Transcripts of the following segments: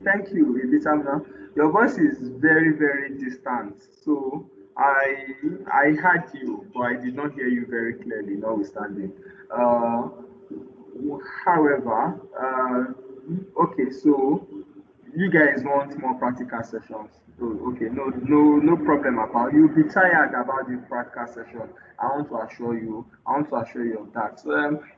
Thank you, Ebisamna. Your voice is very, very distant. So I heard you, but I did not hear you very clearly, notwithstanding. Uh, however, okay, so you guys want more practical sessions. Oh, okay, no problem about you'll be tired about the practical session. I want to assure you of that.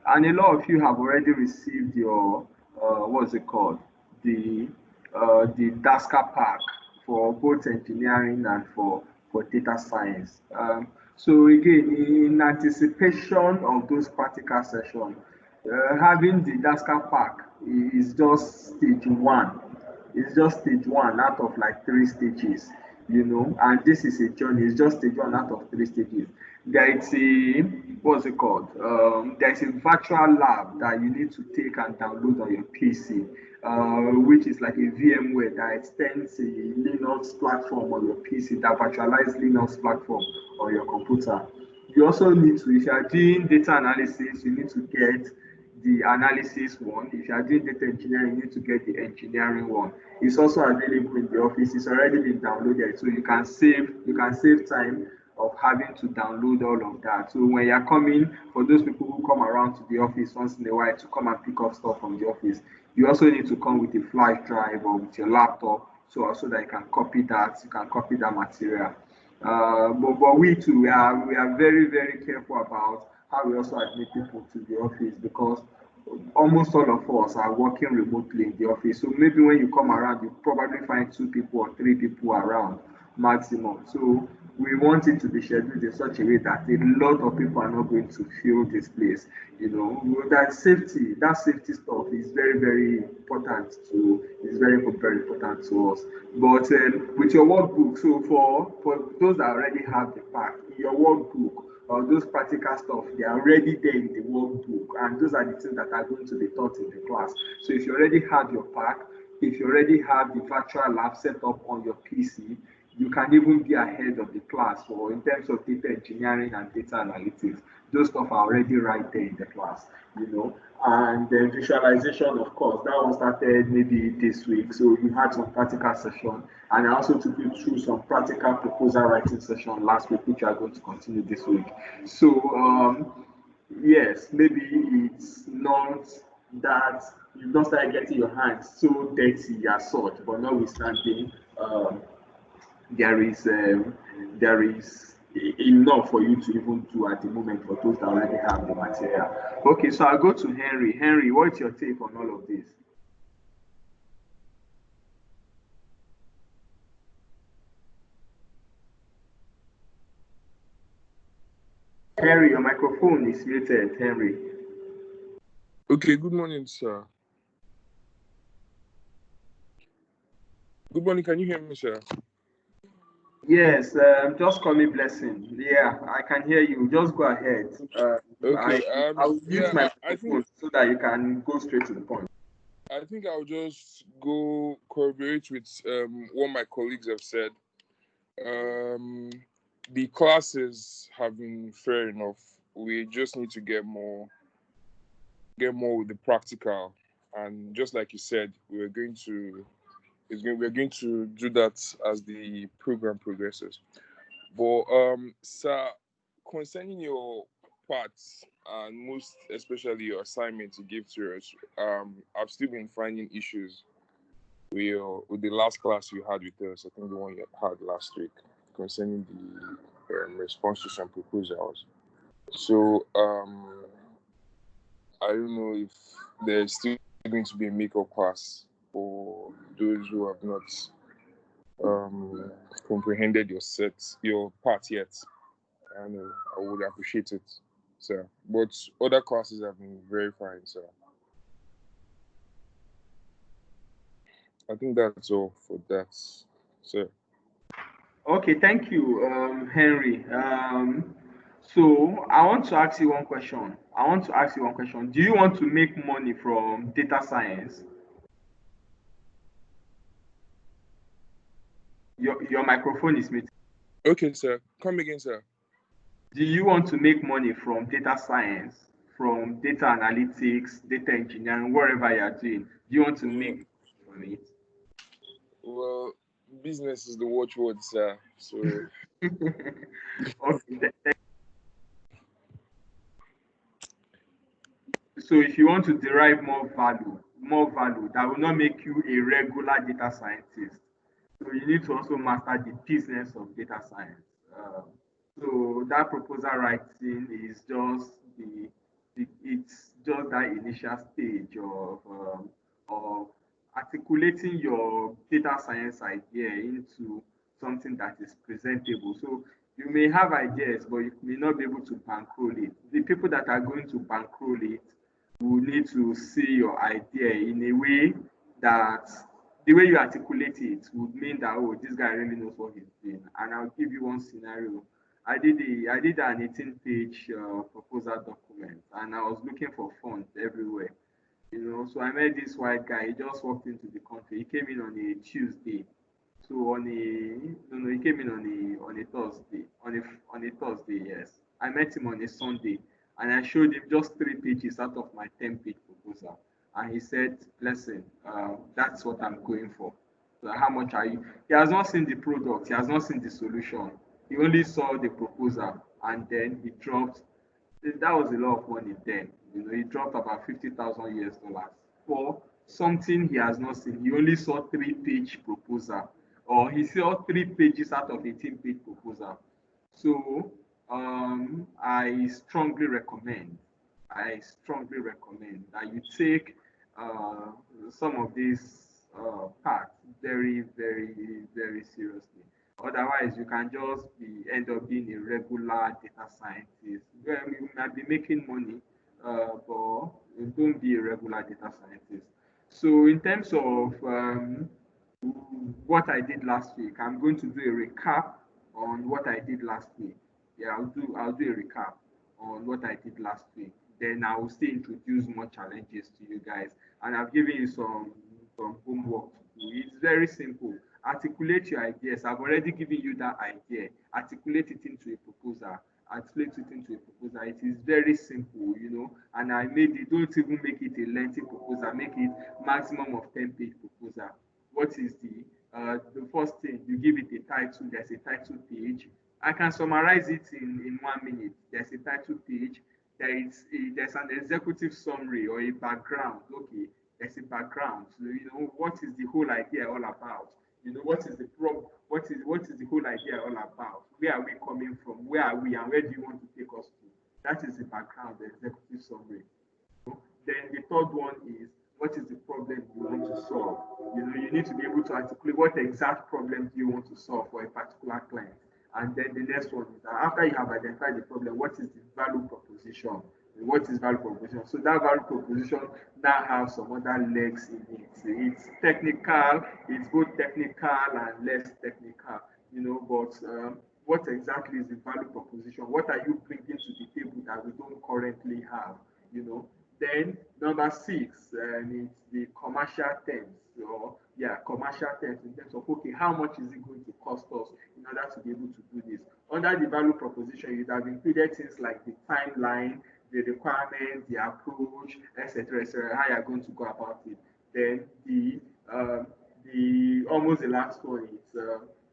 And a lot of you have already received your what's it called? The the DASCA pack for both engineering and for data science. So again, in anticipation of those practical sessions, having the DASCA pack is just stage one. It's just stage one out of like three stages, and this is a journey. It's just stage one out of three stages. There is a what's it called? There is a virtual lab that you need to take and download on your PC, which is like a VMware that extends a Linux platform on your PC, that virtualized Linux platform on your computer. You also need to, if you are doing data analysis, you need to get the analysis one. If you are doing data engineering, you need to get the engineering one. It's also available in the office. It's already been downloaded, so you can save time of having to download all of that. So when you're coming, for those people who come around to the office once in a while to come and pick up stuff from the office, you also need to come with a flash drive or with your laptop, so that you can copy that material. But we too, we are very, very careful about how we also admit people to the office, because almost all of us are working remotely in the office. So maybe when you come around, you probably find two people or three people around maximum. So we want it to be scheduled in such a way that a lot of people are not going to fill this place. That safety stuff is very, very important very important to us. But with your workbook, so for those that already have the pack, in your workbook, those practical stuff, they are already there in the workbook, and those are the things that are going to be taught in the class. So if you already have your pack, if you already have the virtual lab set up on your PC, you can even be ahead of the class for in terms of data engineering and data analytics. Those stuff are already right there in the class, you know. And then visualization, of course, that one started maybe this week. So you had some practical session, and I also took you through some practical proposal writing session last week, which are going to continue this week. So yes, maybe it's not that you've not started getting your hands so dirty as such, but notwithstanding, there is enough for you to even do at the moment for those that already have the material. Okay, so I'll go to Henry. Henry, what's your take on all of this? Henry, your microphone is muted. Henry. Okay, good morning, sir. Good morning, can you hear me, sir? Yes, just call me Blessing. Yeah, I can hear you. Just go ahead. Okay, I'll mute yeah, my I think microphone so that you can go straight to the point. I'll just go corroborate with what my colleagues have said. Um, the classes have been fair enough. We just need to get more with the practical, and just like you said, we're going to do that as the program progresses. But sir, concerning your parts and most especially your assignment to give to us, I've still been finding issues with the last class you had with us. I think the one you had last week concerning the response to some proposals. So I don't know if there's still going to be a makeup class for those who have not um, comprehended your part yet. I know I would appreciate it, sir. But other classes have been very fine, sir. I think that's all for that, sir. Okay, thank you, Henry. So I want to ask you one question. Do you want to make money from data science? Your microphone is muted. Okay, sir. Come again, sir. Do you want to make money from data science, from data analytics, data engineering, whatever you are doing? Do you want to Yeah. make money from it? well, business is the watchword, sir. So Okay. So if you want to derive more value that will not make you a regular data scientist, so you need to also master the business of data science. So that proposal writing is just it's just that initial stage of articulating your data science idea into something that is presentable. So you may have ideas, but you may not be able to bankroll it. The people that are going to bankroll it will need to see your idea in a way that the way you articulate it would mean that, oh, this guy really knows what he's doing. And I'll give you one scenario. I did an 18-page proposal document, and I was looking for fonts everywhere. So I met this white guy. He just walked into the country. He came in on a Tuesday. So on a no, no, he came in on a Thursday. On a Thursday, yes. I met him on a Sunday, and I showed him just 3 pages out of my 10-page proposal. And he said, "Listen, that's what I'm going for. So how much are you?" He has not seen the product. He has not seen the solution. He only saw the proposal, and then he dropped. That was a lot of money then. He dropped about 50,000 US dollars for something he has not seen. He only saw 3-page proposal, or he saw 3 pages out of 18-page proposal. So I strongly recommend, that you take uh, some of these parts very, very, very seriously. Otherwise, you can just end up being a regular data scientist. Well, you might be making money, but don't be a regular data scientist. So, in terms of what I did last week, I'm going to do a recap on what I did last week. Yeah, I'll do a recap on what I did last week. Then I will still introduce more challenges to you guys, and I've given you some homework to do. It's very simple. Articulate your ideas. I've already given you that idea. Articulate it into a proposal. Articulate it into a proposal. It is very simple. And I made it. Don't even make it a lengthy proposal. Make it maximum of 10-page proposal. What is the first thing? You give it a title. There's a title page. I can summarize it in 1 minute. There's a title page. There's an executive summary or a background. Okay, there's a background. So what is the whole idea all about? What is the what is the whole idea all about? Where are we coming from? Where are we, and where do you want to take us to? That is the background, the executive summary. Then the third one is, what is the problem you want to solve? You need to be able to articulate what exact problem do you want to solve for a particular client. And then the next one is that after you have identified the problem, what is the value proposition? What is value proposition? So that value proposition now has some other legs in it. It's technical, it's both technical and less technical, but what exactly is the value proposition? What are you bringing to the table that we don't currently have? you know. Then number six, it's the commercial terms, or yeah, commercial terms in terms of, okay, how much is it going to cost us in order to be able to do this? Under the value proposition, you'd have included things like the timeline, the requirements, the approach, etc., how you're going to go about it. Then the almost the last one is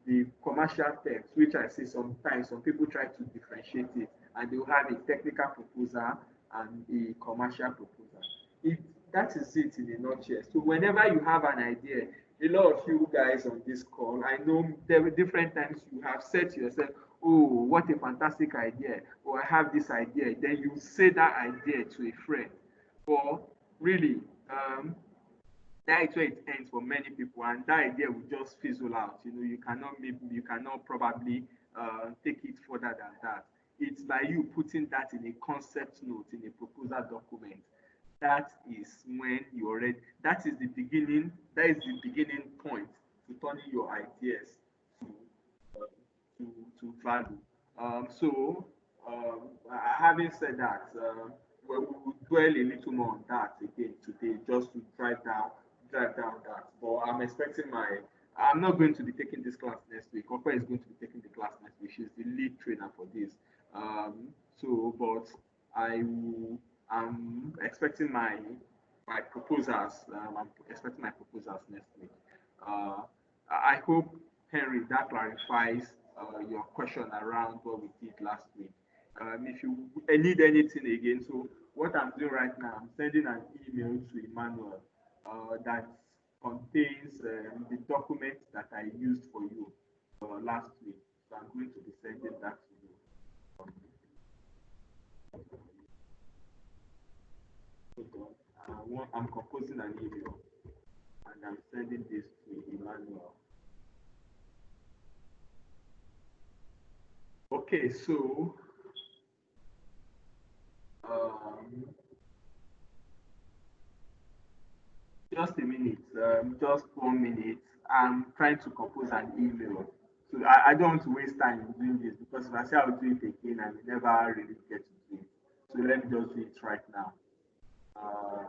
the commercial terms, which I see sometimes some people try to differentiate it, and they'll have a technical proposal and a commercial proposal. It, that is it in a nutshell. So whenever you have an idea, a lot of you guys on this call, I know there were different times you have said to yourself, "Oh, what a fantastic idea!" or "I have this idea." Then you say that idea to a friend, but really, that is where it ends for many people, and that idea will just fizzle out. You cannot probably take it further than that. It's by you putting that in a concept note in a proposal document. That is when you already. That is the beginning. That is the beginning point to turning your ideas to value. So, having said that, we will dwell a little more on that again today, just to drive down that. But I'm expecting my. I'm not going to be taking this class next week. Opa is going to be taking the class next week. She's the lead trainer for this. But I will. I'm expecting my proposals. I'm expecting my proposals next week. Uh, I hope, Henry, that clarifies your question around what we did last week. If you need anything again, so what I'm doing right now, I'm sending an email to Emmanuel that contains the document that I used for you last week. So I'm going to be sending that to you. I'm composing an email and I'm sending this to Emmanuel. Okay, so um, just a minute, just 1 minute. I'm trying to compose an email. So I don't want to waste time doing this because if I say I'll do it again, I may never really get to do it. So let me just do it right now. Um,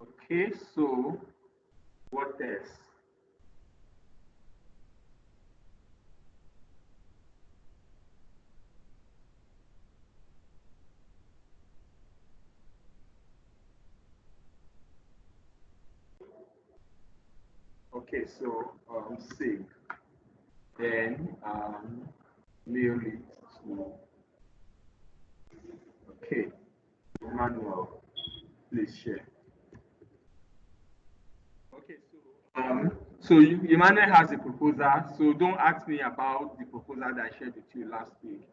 okay, so what else? Okay, so save. Then mail it to, okay, Emmanuel, please share. Okay, so Emmanuel has a proposal. So don't ask me about the proposal that I shared with you last week,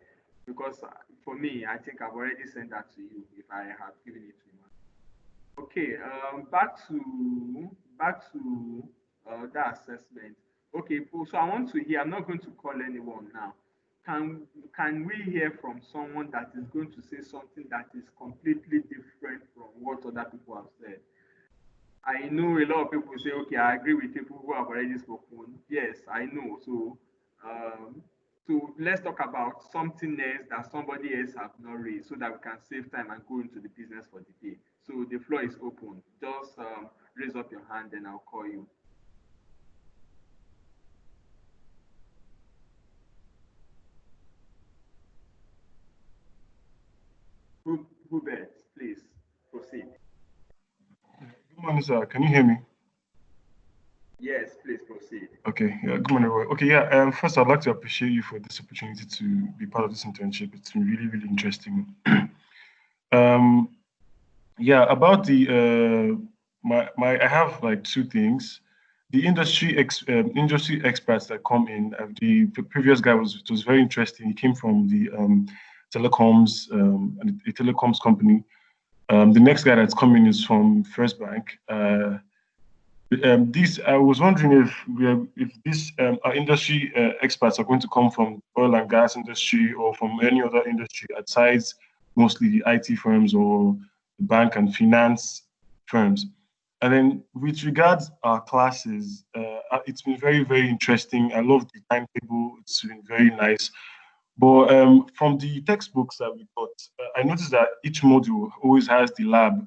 because for me, I think I've already sent that to you if I have given it to Emmanuel. Okay, back to that assessment. Okay, so I want to hear. I'm not going to call anyone now. Can we hear from someone that is going to say something that is completely different from what other people have said? I know a lot of people say, okay, I agree with people who have already spoken. Yes, I know. Um, so let's talk about something else that somebody else have not raised so that we can save time and go into the business for the day. So the floor is open. Just raise up your hand and I'll call you. Hubert, please proceed. Good morning, sir. Can you hear me? Yes, please proceed. Okay. Yeah. Good morning, Roy. Okay. Yeah. First, I'd like to appreciate you for this opportunity to be part of this internship. It's been really, really interesting. um, yeah. About the I have like two things. The industry experts that come in. The previous guy was very interesting. He came from the telecoms and a telecoms company. The next guy that's coming is from First Bank. This I was wondering if these our industry experts are going to come from oil and gas industry or from any other industry aside mostly the IT firms or the bank and finance firms. And then with regards our classes, it's been very, very interesting. I love the timetable. It's been very nice. But from the textbooks that we got, I noticed that each module always has the lab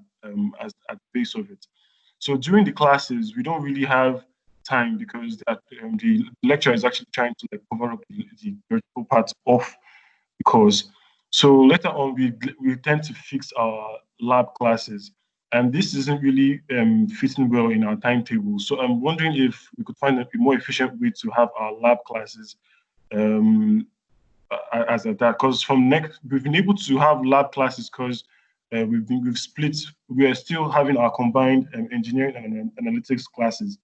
as at the base of it. So during the classes, we don't really have time because the lecturer is actually trying to like cover up the vertical part of the course. So later on, we tend to fix our lab classes, and this isn't really fitting well in our timetable. So I'm wondering if we could find a more efficient way to have our lab classes um, as at that. Because from next, we've been able to have lab classes because we've split. We are still having our combined engineering and analytics classes.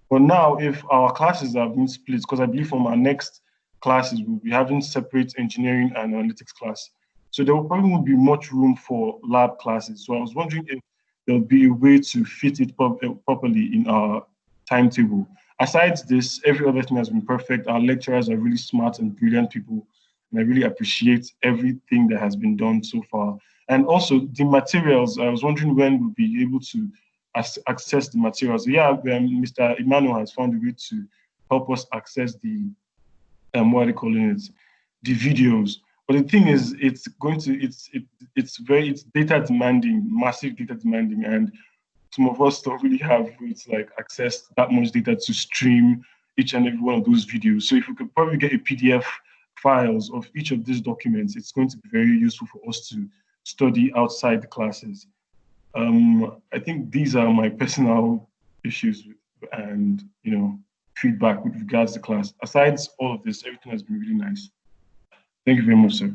But now, if our classes have been split, because I believe from our next classes we'll be having separate engineering and analytics class, so there will probably won't be much room for lab classes. So I was wondering if there'll be a way to fit it properly in our timetable. Aside this, every other thing has been perfect. Our lecturers are really smart and brilliant people, and I really appreciate everything that has been done so far. And also the materials, I was wondering when we'll be able to access the materials. Yeah, Mr. Emmanuel has found a way to help us access the what are they calling it, the videos. But the thing is, it's data demanding, massive data demanding, and some of us don't really have it's like access to that much data to stream each and every one of those videos. So if we could probably get a PDF files of each of these documents, it's going to be very useful for us to study outside the classes. I think these are my personal issues and feedback with regards to class. Aside all of this, everything has been really nice. Thank you very much, sir.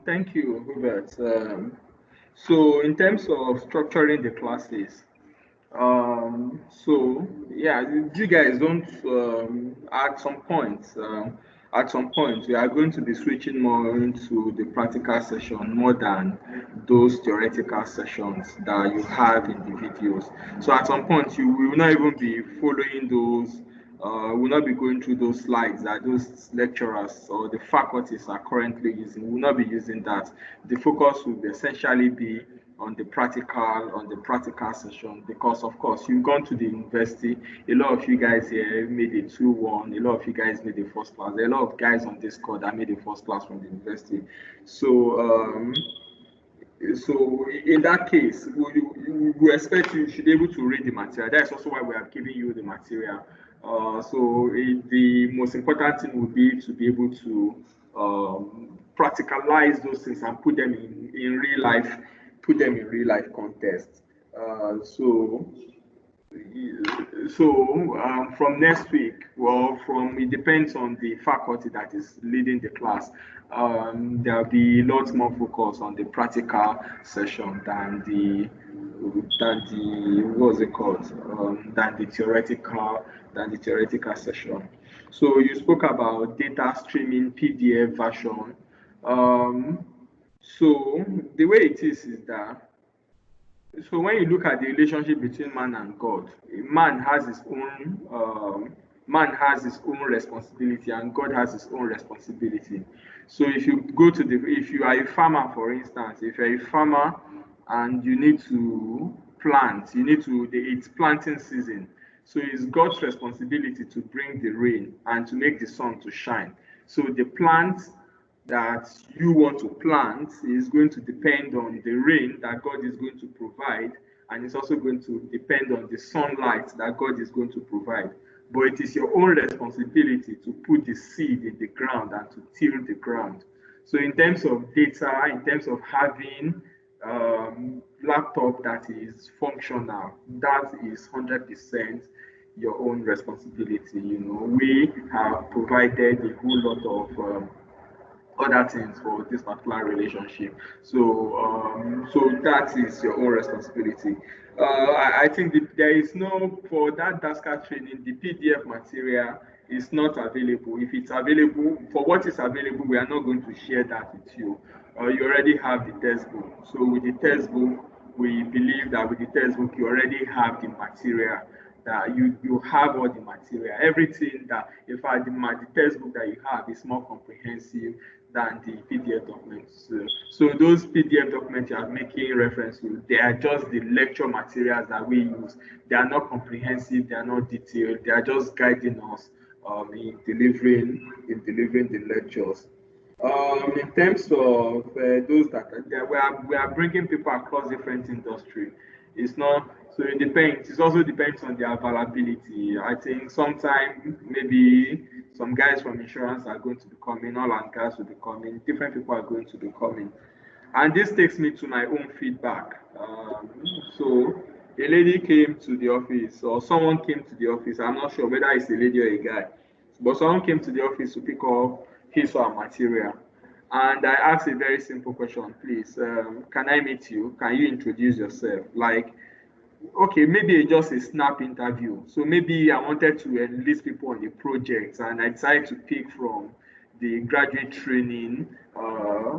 Thank you, Robert. So in terms of structuring the classes, so yeah, you guys don't at some point we are going to be switching more into the practical session more than those theoretical sessions that you have in the videos. So at some point you will not even be following those, will not be going through those slides that those lecturers or the faculties are currently using. We will not be using that. The focus will essentially be on the practical session, because of course you've gone to the university. A lot of you guys here made a 2-1, a lot of you guys made a first class, there are a lot of guys on this call that made a first class from the university. So so in that case, we expect you should be able to read the material. That's also why we are giving you the material. The most important thing would be to be able to practicalize those things and put them in real life, context. From next week, well, it depends on the faculty that is leading the class. There'll be lots more focus on the practical session than the what's it called? Than the theoretical session. So you spoke about data streaming PDF version. So the way it is that, so when you look at the relationship between man and God, man has his own responsibility and God has his own responsibility. So if you are a farmer, for instance, if you're a farmer and you need to plant, it's planting season. So it's God's responsibility to bring the rain and to make the sun to shine. So the plant that you want to plant is going to depend on the rain that God is going to provide, and it's also going to depend on the sunlight that God is going to provide. But it is your own responsibility to put the seed in the ground and to till the ground. So in terms of data, in terms of having laptop that is functional, that is 100% your own responsibility. We have provided a whole lot of other things for this particular relationship. So that is your own responsibility. I think there is no, for that DASCA training, the PDF material is not available. If it's available, for what is available, we are not going to share that with you. You already have the textbook. So with the textbook, we believe that with the textbook, you already have the material, that you have all the material, everything that, in fact, the textbook that you have is more comprehensive than the PDF documents. So those PDF documents you are making reference to, they are just the lecture materials that we use. They are not comprehensive, they are not detailed, they are just guiding us in delivering the lectures. In terms of those that we are bringing people across different industry. It's not, so it depends. It also depends on the availability. I think sometime maybe some guys from insurance are going to be coming, oil and gas will be coming, different people are going to be coming. And this takes me to my own feedback. So a lady came to the office, or someone came to the office. I'm not sure whether it's a lady or a guy, but someone came to the office to pick up his or her material. And I asked a very simple question, please, can I meet you? Can you introduce yourself? Like, okay, maybe it's just a snap interview. So maybe I wanted to enlist people on the project, and I decided to pick from the graduate training,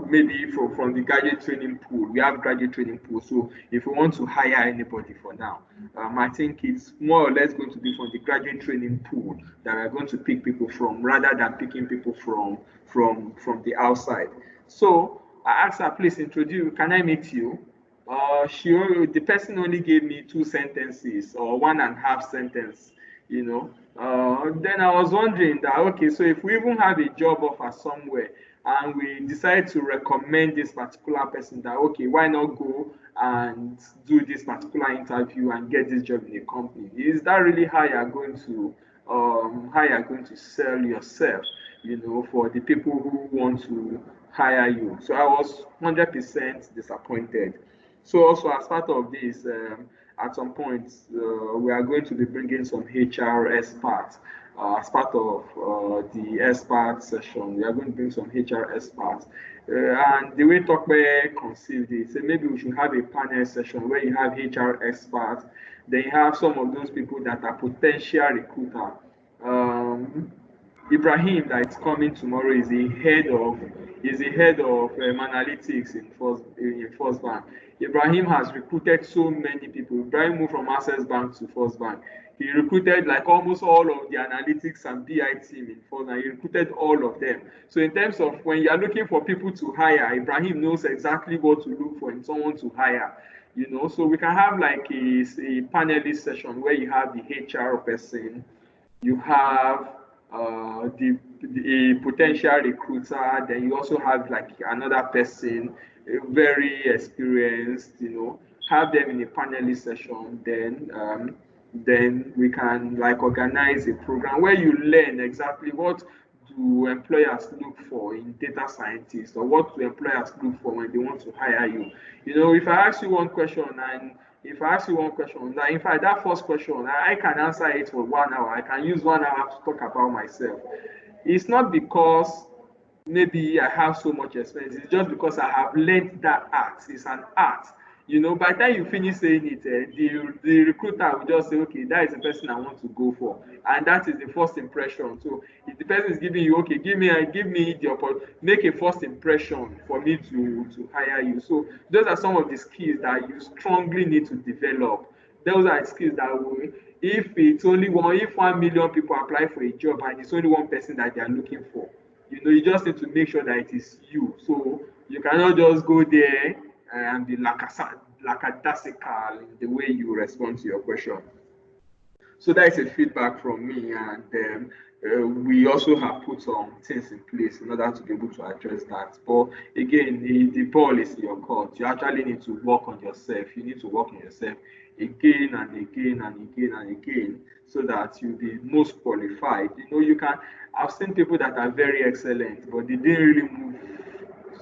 maybe from the graduate training pool. We have graduate training pool. So if we want to hire anybody for now, I think it's more or less going to be from the graduate training pool that we're going to pick people from, rather than picking people from the outside. So I asked her, please introduce, can I meet you? The person only gave me 2 sentences or 1.5 sentence, Then I was wondering that, okay, so if we even have a job offer somewhere and we decide to recommend this particular person, that, okay, why not go and do this particular interview and get this job in a company? Is that really how you're going to sell yourself, for the people who want to hire you? So I was 100% disappointed. So also as part of this, at some point, we are going to be bringing some HR experts as part of the expert session. We are going to bring some HR experts. And the way Tokbe conceived it, so maybe we should have a panel session where you have HR experts, then you have some of those people that are potential recruiter. Ibrahim that is coming tomorrow is the head of analytics in First Bank. Ibrahim has recruited so many people. Ibrahim moved from Access Bank to First Bank. He recruited like almost all of the analytics and BI team in First Bank. He recruited all of them. So in terms of when you are looking for people to hire, Ibrahim knows exactly what to look for in someone to hire. So we can have like a panelist session where you have the HR person, you have the potential recruiter, then you also have like another person, very experienced, have them in a panelist session. Then we can like organize a program where you learn exactly what do employers look for in data scientists, or what do employers look for when they want to hire you. If I ask you one question, and if I ask you one question, that in fact that first question, I can answer it for 1 hour. I can use 1 hour to talk about myself. It's not because maybe I have so much experience. It's just because I have learned that art. It's an art. By the time you finish saying it, the recruiter will just say, okay, that is the person I want to go for, and that is the first impression. So if the person is giving you, okay, give me the opportunity, make a first impression for me to hire you. So those are some of the skills that you strongly need to develop. Those are skills that will, if 1 million people apply for a job and it's only one person that they are looking for, you just need to make sure that it is you. So you cannot just go there and be lackadaisical in the way you respond to your question. So that is a feedback from me, and we also have put some things in place in order to be able to address that. But again, the ball is in your court. You actually need to work on yourself. You need to work on yourself again and again and again and again, so that you'll be most qualified. I've seen people that are very excellent, but they didn't really move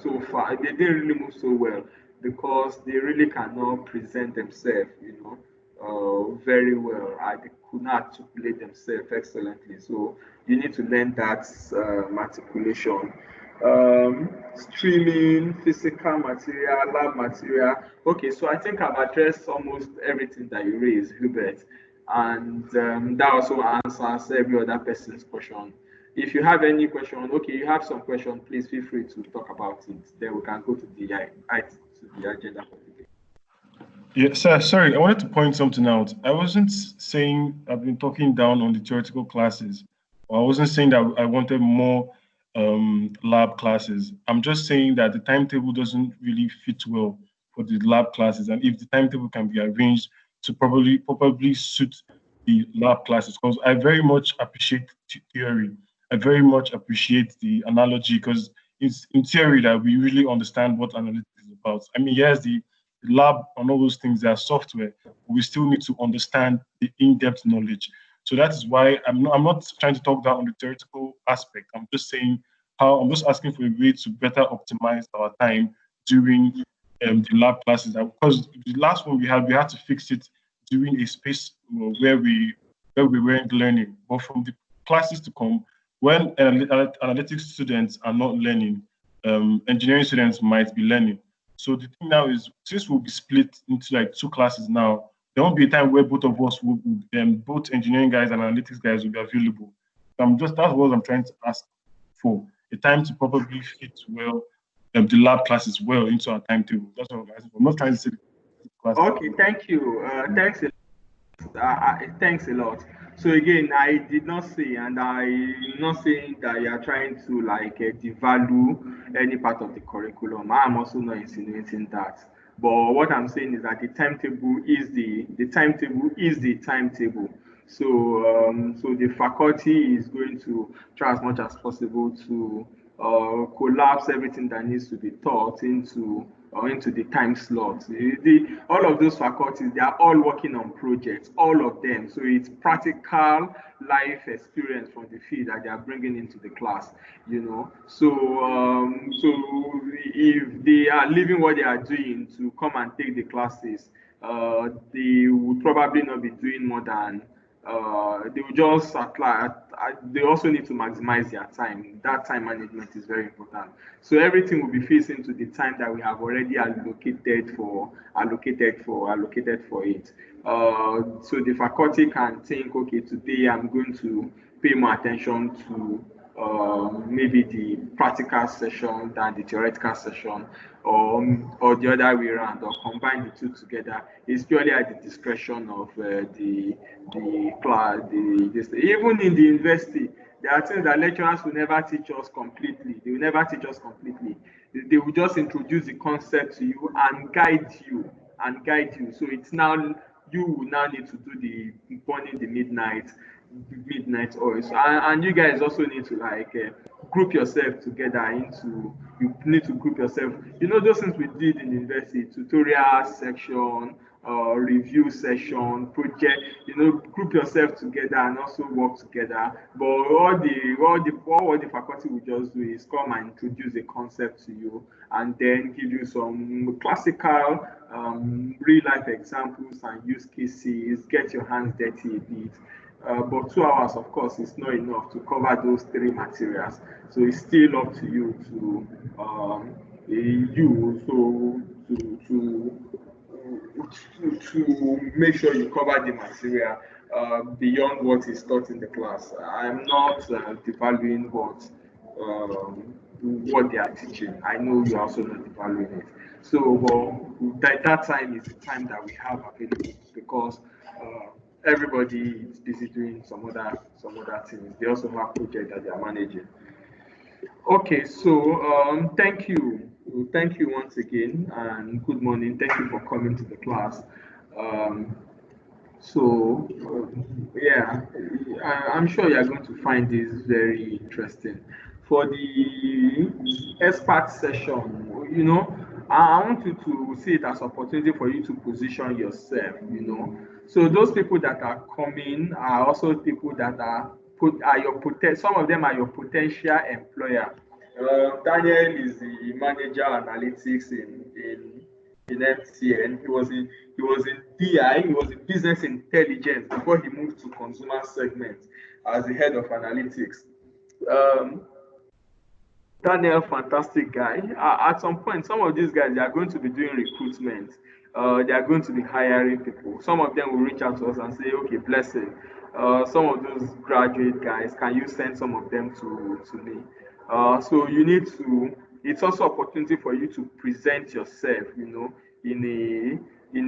so far. They didn't really move so well because they really cannot present themselves, very well. They could not articulate themselves excellently. So you need to learn that articulation. Streaming, physical material, lab material. Okay, so I think I've addressed almost everything that you raised, Hubert, and that also answers every other person's question. If you have any question, okay, you have some question, please feel free to talk about it. Then we can go to the agenda for today. Yeah, sir, sorry, I wanted to point something out. I wasn't saying I've been talking down on the theoretical classes, or I wasn't saying that I wanted more lab classes. I'm just saying that the timetable doesn't really fit well for the lab classes, and if the timetable can be arranged to probably suit the lab classes, because I very much appreciate theory. I very much appreciate the analogy, because it's in theory that we really understand what analytics is about. I mean, yes, the lab and all those things, they are software, but we still need to understand the in-depth knowledge. So that is why I'm not trying to talk down on the theoretical aspect. I'm just saying I'm just asking for a way to better optimize our time during the lab classes. Because the last one we had to fix it during a space where we weren't learning. But from the classes to come, when analytics students are not learning, engineering students might be learning. So the thing now is, since we'll be split into like 2 classes now, there won't be a time where both of us will, both engineering guys and analytics guys will be available. That's what I'm trying to ask for, a time to probably fit well, the lab classes well into our timetable. That's what I'm asking for. I'm not trying to say the class. Okay, thank you. Thanks a lot. So again, I did not say, and I'm not saying that you are trying to like devalue any part of the curriculum. I'm also not insinuating that. But what I'm saying is that the timetable is the timetable. So the faculty is going to try as much as possible to collapse everything that needs to be taught into or into the time slots. All of those faculties, they are all working on projects, all of them. So it's practical life experience from the field that they are bringing into the class, So if they are leaving what they are doing to come and take the classes, they would probably not be doing more than they will just apply. They also need to maximize their time. That time management is very important. So everything will be facing to the time that we have already allocated for it. So the faculty can think, okay, today I'm going to pay more attention to maybe the practical session than the theoretical session, or the other way around, or combine the two together. It's purely at the discretion of the class. Even in the university, there are things that lecturers will never teach us completely. They will never teach us completely. They will just introduce the concept to you and guide you So it's now you will now need to do the burning the midnight oil. So, and you guys also need to group yourself together into. You need to group yourself. Those things we did in university: tutorial section, review session, project. Group yourself together and also work together. But all the faculty will just do is come and introduce a concept to you, and then give you some classical real life examples and use cases. Get your hands dirty a bit. But 2 hours, of course, is not enough to cover those three materials. So it's still up to you to make sure you cover the material beyond what is taught in the class. I'm not devaluing what they are teaching. I know you're also not devaluing it. So that time is the time that we have available, because everybody is busy doing some other things. They also have projects that they are managing. Okay, so thank you once again, and good morning. Thank you for coming to the class. Yeah, I'm sure you are going to find this very interesting. For the expert session, I want you to see it as opportunity for you to position yourself. So those people that are coming are also people that some of them are your potential employer. Daniel is the manager analytics in MTN. He was in DI. He was in business intelligence before he moved to consumer segment as the head of analytics. Daniel, fantastic guy. At some point, some of these guys, they are going to be doing recruitment. They are going to be hiring people. Some of them will reach out to us and say, okay, blessing. Some of those graduate guys, can you send some of them to me? So you need to. It's also opportunity for you to present yourself, in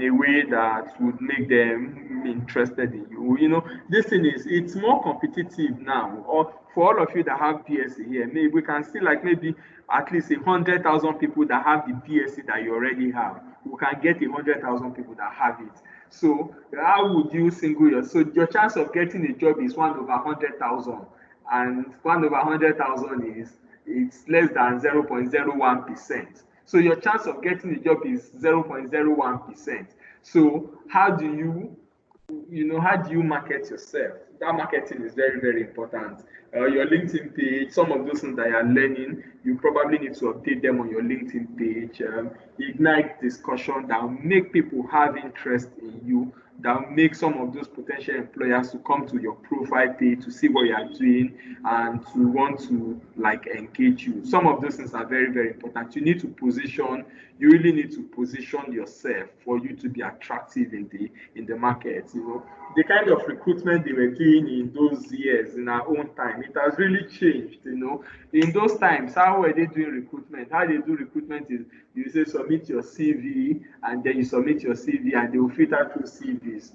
a way that would make them interested in you. This thing it's more competitive now. Or for all of you that have BSc here, maybe we can see maybe at least 100,000 people that have the BSc that you already have. We can get 100,000 people that have it. So how would you single yourself? So your chance of getting a job is 1/100,000, and 1/100,000 is it's less than 0.01%. So your chance of getting a job is 0.01%. So how do you market yourself? That marketing is very, very important. Your LinkedIn page, some of those things that you are learning, you probably need to update them on your LinkedIn page. Ignite discussion that will make people have interest in you, that will make some of those potential employers to come to your profile page to see what you are doing and to want to engage you. Some of those things are very, very important. You really need to position yourself for you to be attractive in the market. The kind of recruitment they were doing in those years, in our own time, it has really changed. In those times, how were they doing recruitment? How they do recruitment is you say submit your CV, and then you submit your CV and they will filter through CVs.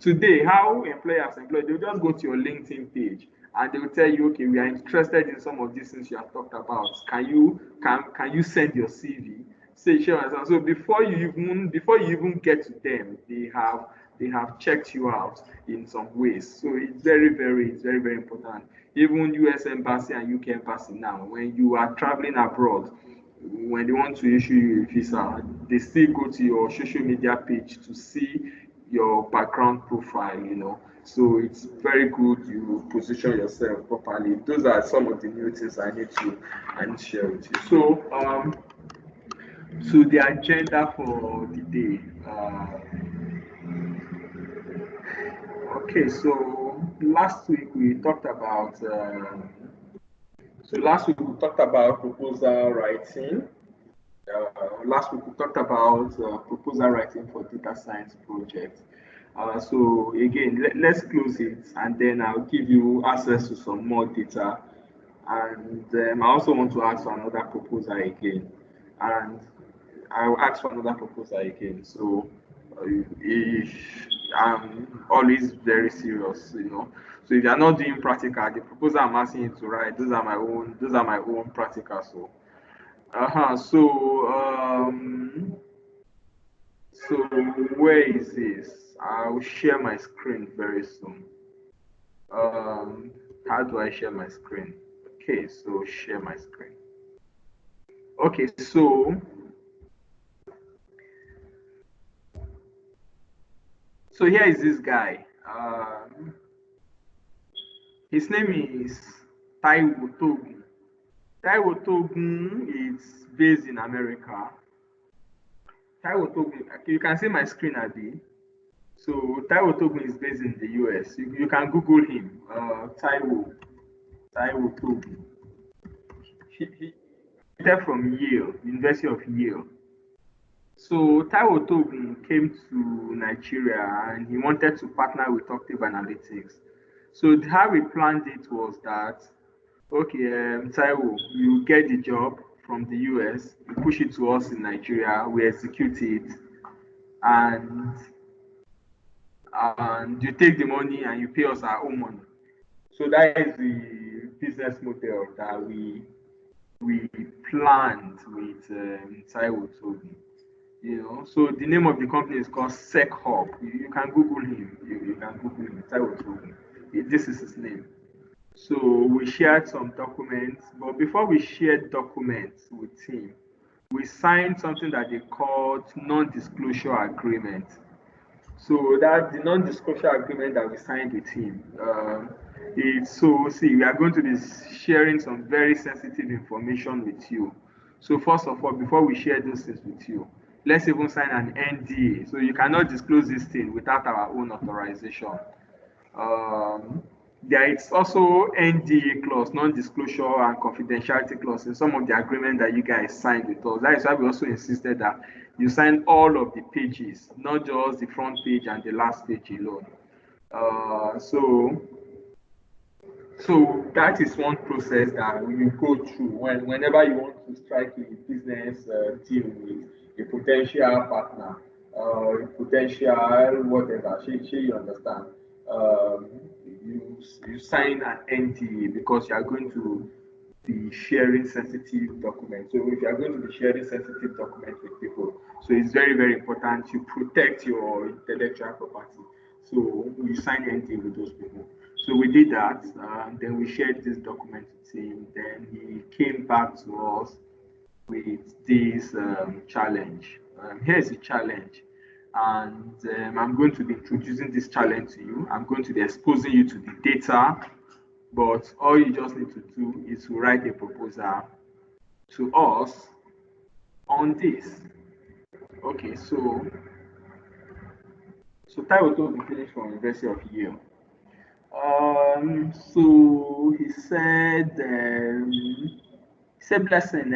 Today, how employers employ, they'll just go to your LinkedIn page and they will tell you, okay, we are interested in some of these things you have talked about. Can you send your CV? Say sure. So before you even get to them, they have checked you out in some ways. So it's very, very important. Even US Embassy and UK Embassy now, when you are traveling abroad, when they want to issue you a visa, they still go to your social media page to see your background profile, So it's very good you position yourself properly. Those are some of the new things I need to share with you. So the agenda for the day. Okay, so last week we talked about proposal writing. Last week we talked about proposal writing for data science project. So again, let's close it, and then I'll give you access to some more data. And I also want to ask for another proposal again, and I'll ask for another proposal again. So if I'm always very serious. So if you're not doing practical, the proposal I'm asking you to write, those are my own practical. So so where is this? I'll share my screen very soon. How do I share my screen? Okay, so share my screen. Okay, so here is this guy. His name is Taiwo Togun. Taiwo Togun is based in America. Taiwo Togun, you can see my screen, Abi. So Taiwo Togun is based in the US. You can Google him. Taiwo Togun. He graduated from Yale, University of Yale. So Taiwo Togun came to Nigeria and he wanted to partner with Octave Analytics. So how we planned it was that, okay, Taiwo, you get the job from the US, you push it to us in Nigeria, we execute it, and you take the money and you pay us our own money. So that is the business model that we planned with Taiwo Togun. So the name of the company is called SecHub. You can Google him. You can Google him, Taiwo Togun. This is his name. So we shared some documents, but before we shared documents with him, we signed something that they called non-disclosure agreement. So that the non-disclosure agreement that we signed with him, we are going to be sharing some very sensitive information with you. So first of all, before we share those things with you, let's even sign an NDA. So you cannot disclose this thing without our own authorization. There is also NDA clause, non-disclosure and confidentiality clause in some of the agreement that you guys signed with us. That is why we also insisted that you sign all of the pages, not just the front page and the last page alone. So that is one process that you go through whenever you want to strike a business deal with a potential partner, a potential whatever. You understand? You sign an NDA because you are going to be sharing sensitive documents. So if you are going to be sharing sensitive documents with people, so it's very, very important to protect your intellectual property. So you sign NDA with those people. So we did that, then we shared this document with him. Then he came back to us with this challenge. Here's the challenge, and I'm going to be introducing this challenge to you. I'm going to be exposing you to the data, but all you just need to do is to write a proposal to us on this. Okay, so Taiwo Togun finished from University of Yale. So he said, blessing,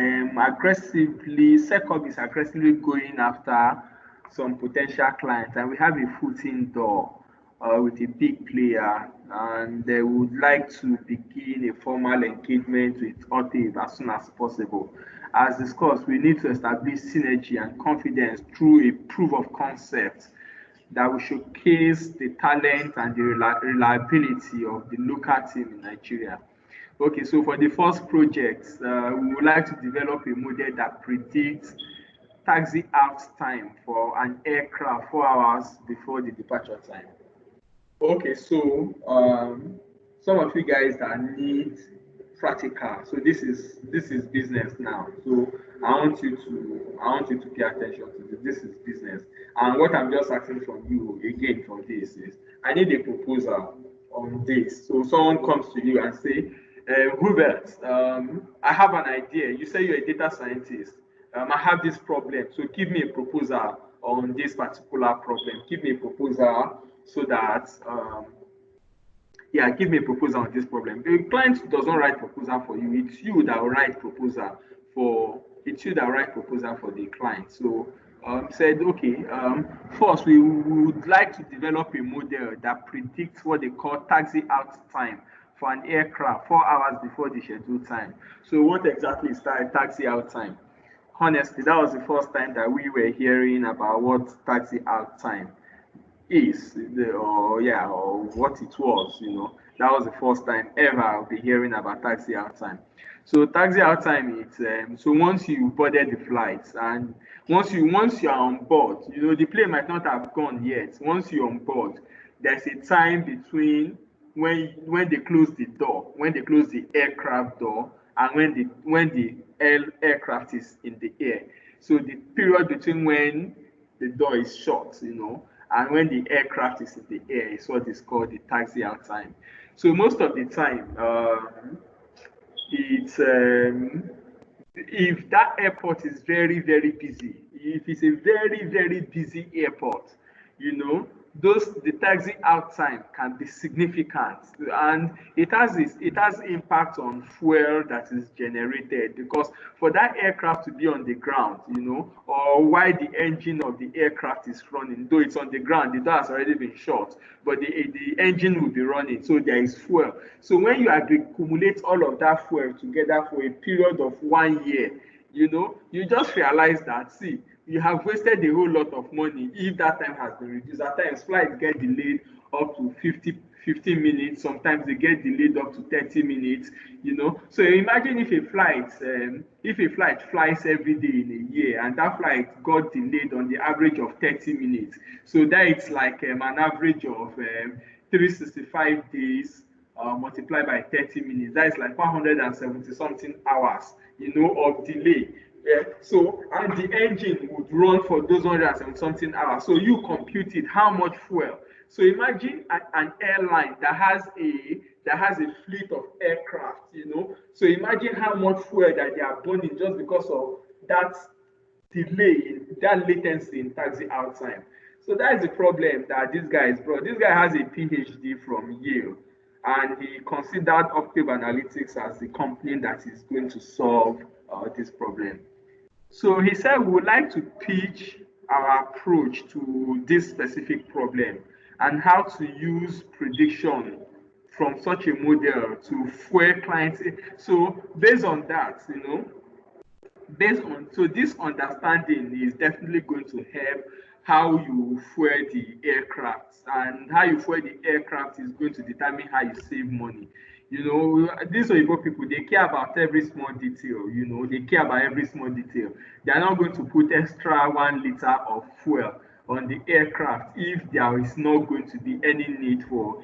SecHub is aggressively going after some potential clients, and we have a foot in door with a big player, and they would like to begin a formal engagement with Octave as soon as possible. As discussed, we need to establish synergy and confidence through a proof of concept that will showcase the talent and the reliability of the local team in Nigeria. Okay, so for the first project, we would like to develop a model that predicts taxi out time for an aircraft 4 hours before the departure time. Okay, so some of you guys that need practical. So this is business now. So I want you to pay attention to this. This is business. And what I'm just asking from you again for this is I need a proposal on this. So someone comes to you and say, Hubert, I have an idea. You say you're a data scientist. I have this problem. So give me a proposal on this particular problem. Give me a proposal so that yeah, give me a proposal on this problem. The client does not write proposal for you. It's you that write proposal for the client. So said, okay, first we would like to develop a model that predicts what they call taxi out time for an aircraft 4 hours before the scheduled time. So what exactly is taxi out time? Honestly, that was the first time that we were hearing about what taxi out time is, or what it was. That was the first time ever I'll be hearing about taxi out time. So taxi out time is so once you boarded the flights and once you're on board, the plane might not have gone yet. Once you're on board, there's a time between when they close the door, when they close the aircraft door, and when the aircraft is in the air. So the period between when the door is shut, and when the aircraft is in the air is what is called the taxi out time. So most of the time, it's if that airport is very, very busy, if it's a very, very busy airport, you know, the taxi out time can be significant, and it has impact on fuel that is generated, because for that aircraft to be on the ground, or while the engine of the aircraft is running, though it's on the ground, the door has already been shut, but the engine will be running, so there is fuel. So when you accumulate all of that fuel together for a period of 1 year, you just realize that, see, you have wasted a whole lot of money if that time has been reduced. At times, flights get delayed up to 50 minutes. Sometimes they get delayed up to 30 minutes, So imagine if a flight flies every day in a year and that flight got delayed on the average of 30 minutes. So that it's like an average of 365 days multiplied by 30 minutes. That is like 170 something hours, of delay. Yeah. So, and the engine would run for those 170 something hours. So you compute it, how much fuel. So imagine an airline that has a fleet of aircraft, So imagine how much fuel that they are burning just because of that delay, that latency in taxi out time. So that is the problem that this guy has brought. This guy has a PhD from Yale, and he considered Octave Analytics as the company that is going to solve this problem. So he said we would like to pitch our approach to this specific problem and how to use prediction from such a model to fuel clients. So based on that, so this understanding is definitely going to help how you fuel the aircraft, and how you fuel the aircraft is going to determine how you save money. These Oyibo people, they care about every small detail. They care about every small detail. They are not going to put extra 1 liter of fuel on the aircraft if there's not going to be any need for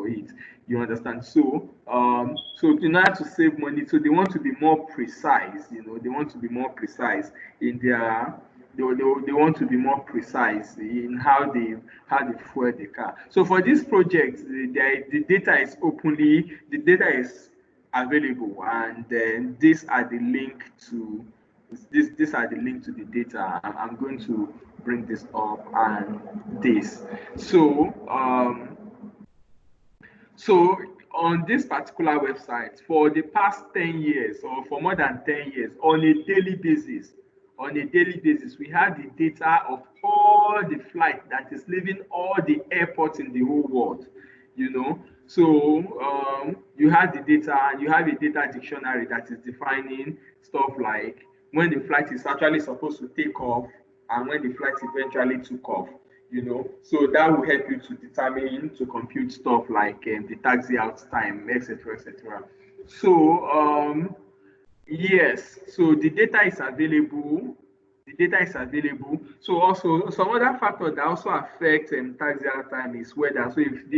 it. You understand? So in order to save money, so they want to be more precise. They want to be more precise in their. They want to be more precise in how they fuel the car. So for this project, the data is available, and then these are the link to the data. I'm going to bring this up and this. So on this particular website, for the past 10 years, or for more than 10 years, on a daily basis, we have the data of all the flight that is leaving all the airports in the whole world. So you have the data, and you have a data dictionary that is defining stuff like when the flight is actually supposed to take off and when the flight eventually took off. So that will help you to compute stuff like the taxi out time, etc., etc. So yes, so the data is available. So also some other factors that also affect taxi out time is weather. So if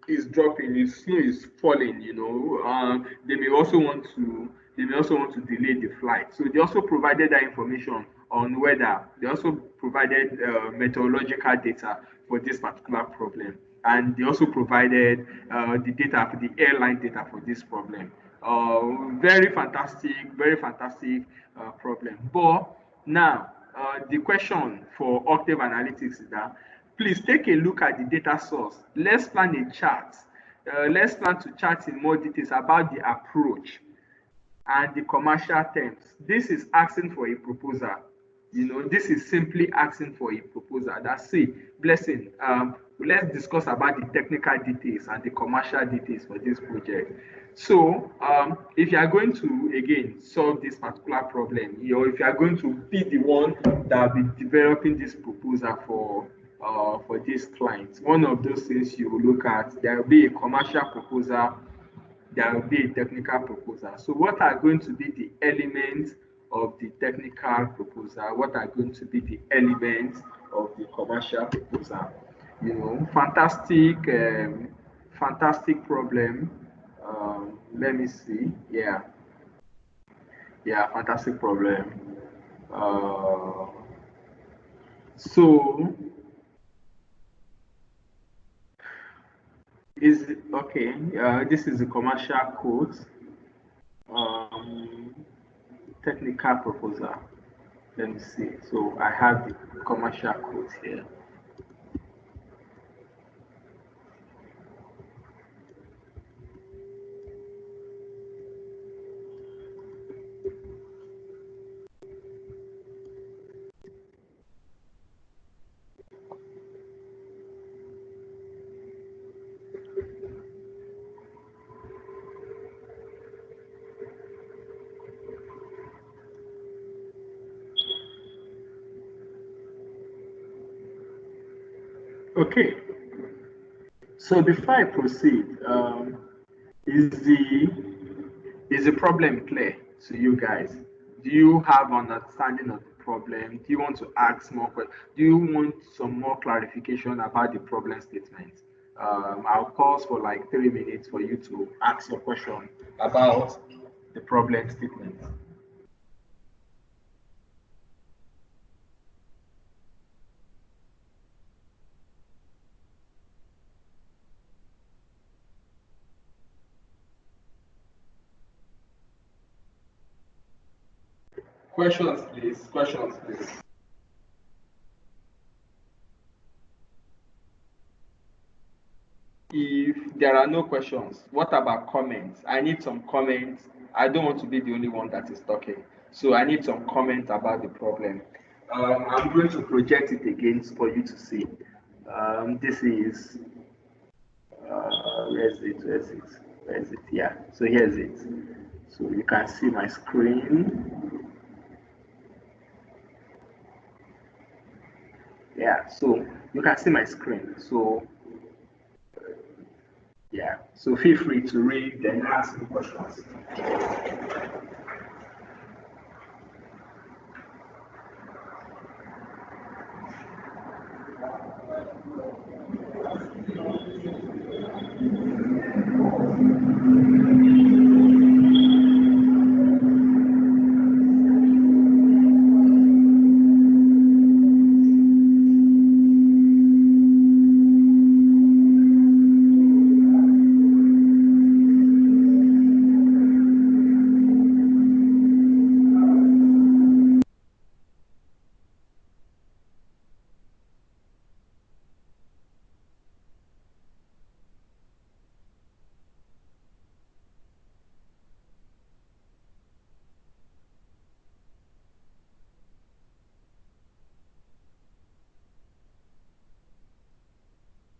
is dropping, if snow is falling, they may also want to delay the flight. So they also provided that information on weather. They also provided meteorological data for this particular problem, and they also provided the data for the airline data for this problem. Very fantastic problem. But now, the question for Octave Analytics is that please take a look at the data source. Let's plan a chart. Let's plan to chart in more details about the approach and the commercial terms. This is asking for a proposal. This is simply asking for a proposal. That's it. Blessing. Let's discuss about the technical details and the commercial details for this project. So, if you are going to again solve this particular problem, or if you are going to be the one that will be developing this proposal for this client, one of those things you will look at, there will be a commercial proposal, there will be a technical proposal. So what are going to be the elements of the technical proposal? What are going to be the elements of the commercial proposal? Fantastic problem. Let me see. Yeah, fantastic problem. So is it okay? This is a commercial quote. Technical proposal. Let me see. So I have the commercial quote here. Okay, so before I proceed, is the problem clear to you guys? Do you have understanding of the problem? Do you want to ask more questions? Do you want some more clarification about the problem statement? I'll pause for like 3 minutes for you to ask your question about the problem statement. Questions, please. Questions, please. If there are no questions, what about comments? I need some comments. I don't want to be the only one that is talking. So I need some comments about the problem. I'm going to project it again for you to see. This is, where's it? Yeah, so here's it. So you can see my screen. Yeah, so you can see my screen. So yeah, so feel free to read and ask me questions.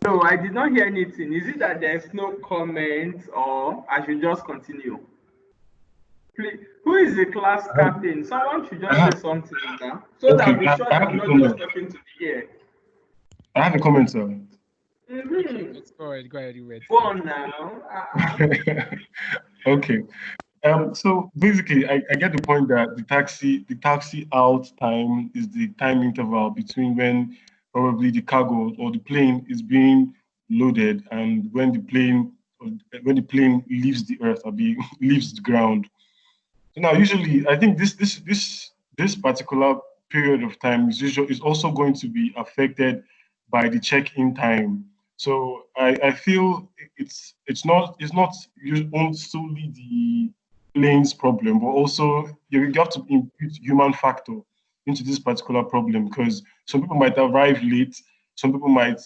No, I did not hear anything. Is it that there's no comment or I should just continue? Please, who is the class captain? Someone should just say something now, so that I'll be sure that I'm not just talking to the air. I have a comment, sir. Go ahead, you wait. Go on now. Okay. So basically, I get the point that the taxi out time is the time interval between when probably the cargo or the plane is being loaded, and when the plane leaves the earth or leaves the ground. So now, usually, I think this particular period of time is also going to be affected by the check-in time. So I feel it's not solely the plane's problem, but also you have to impute human factor into this particular problem, because some people might arrive late, some people might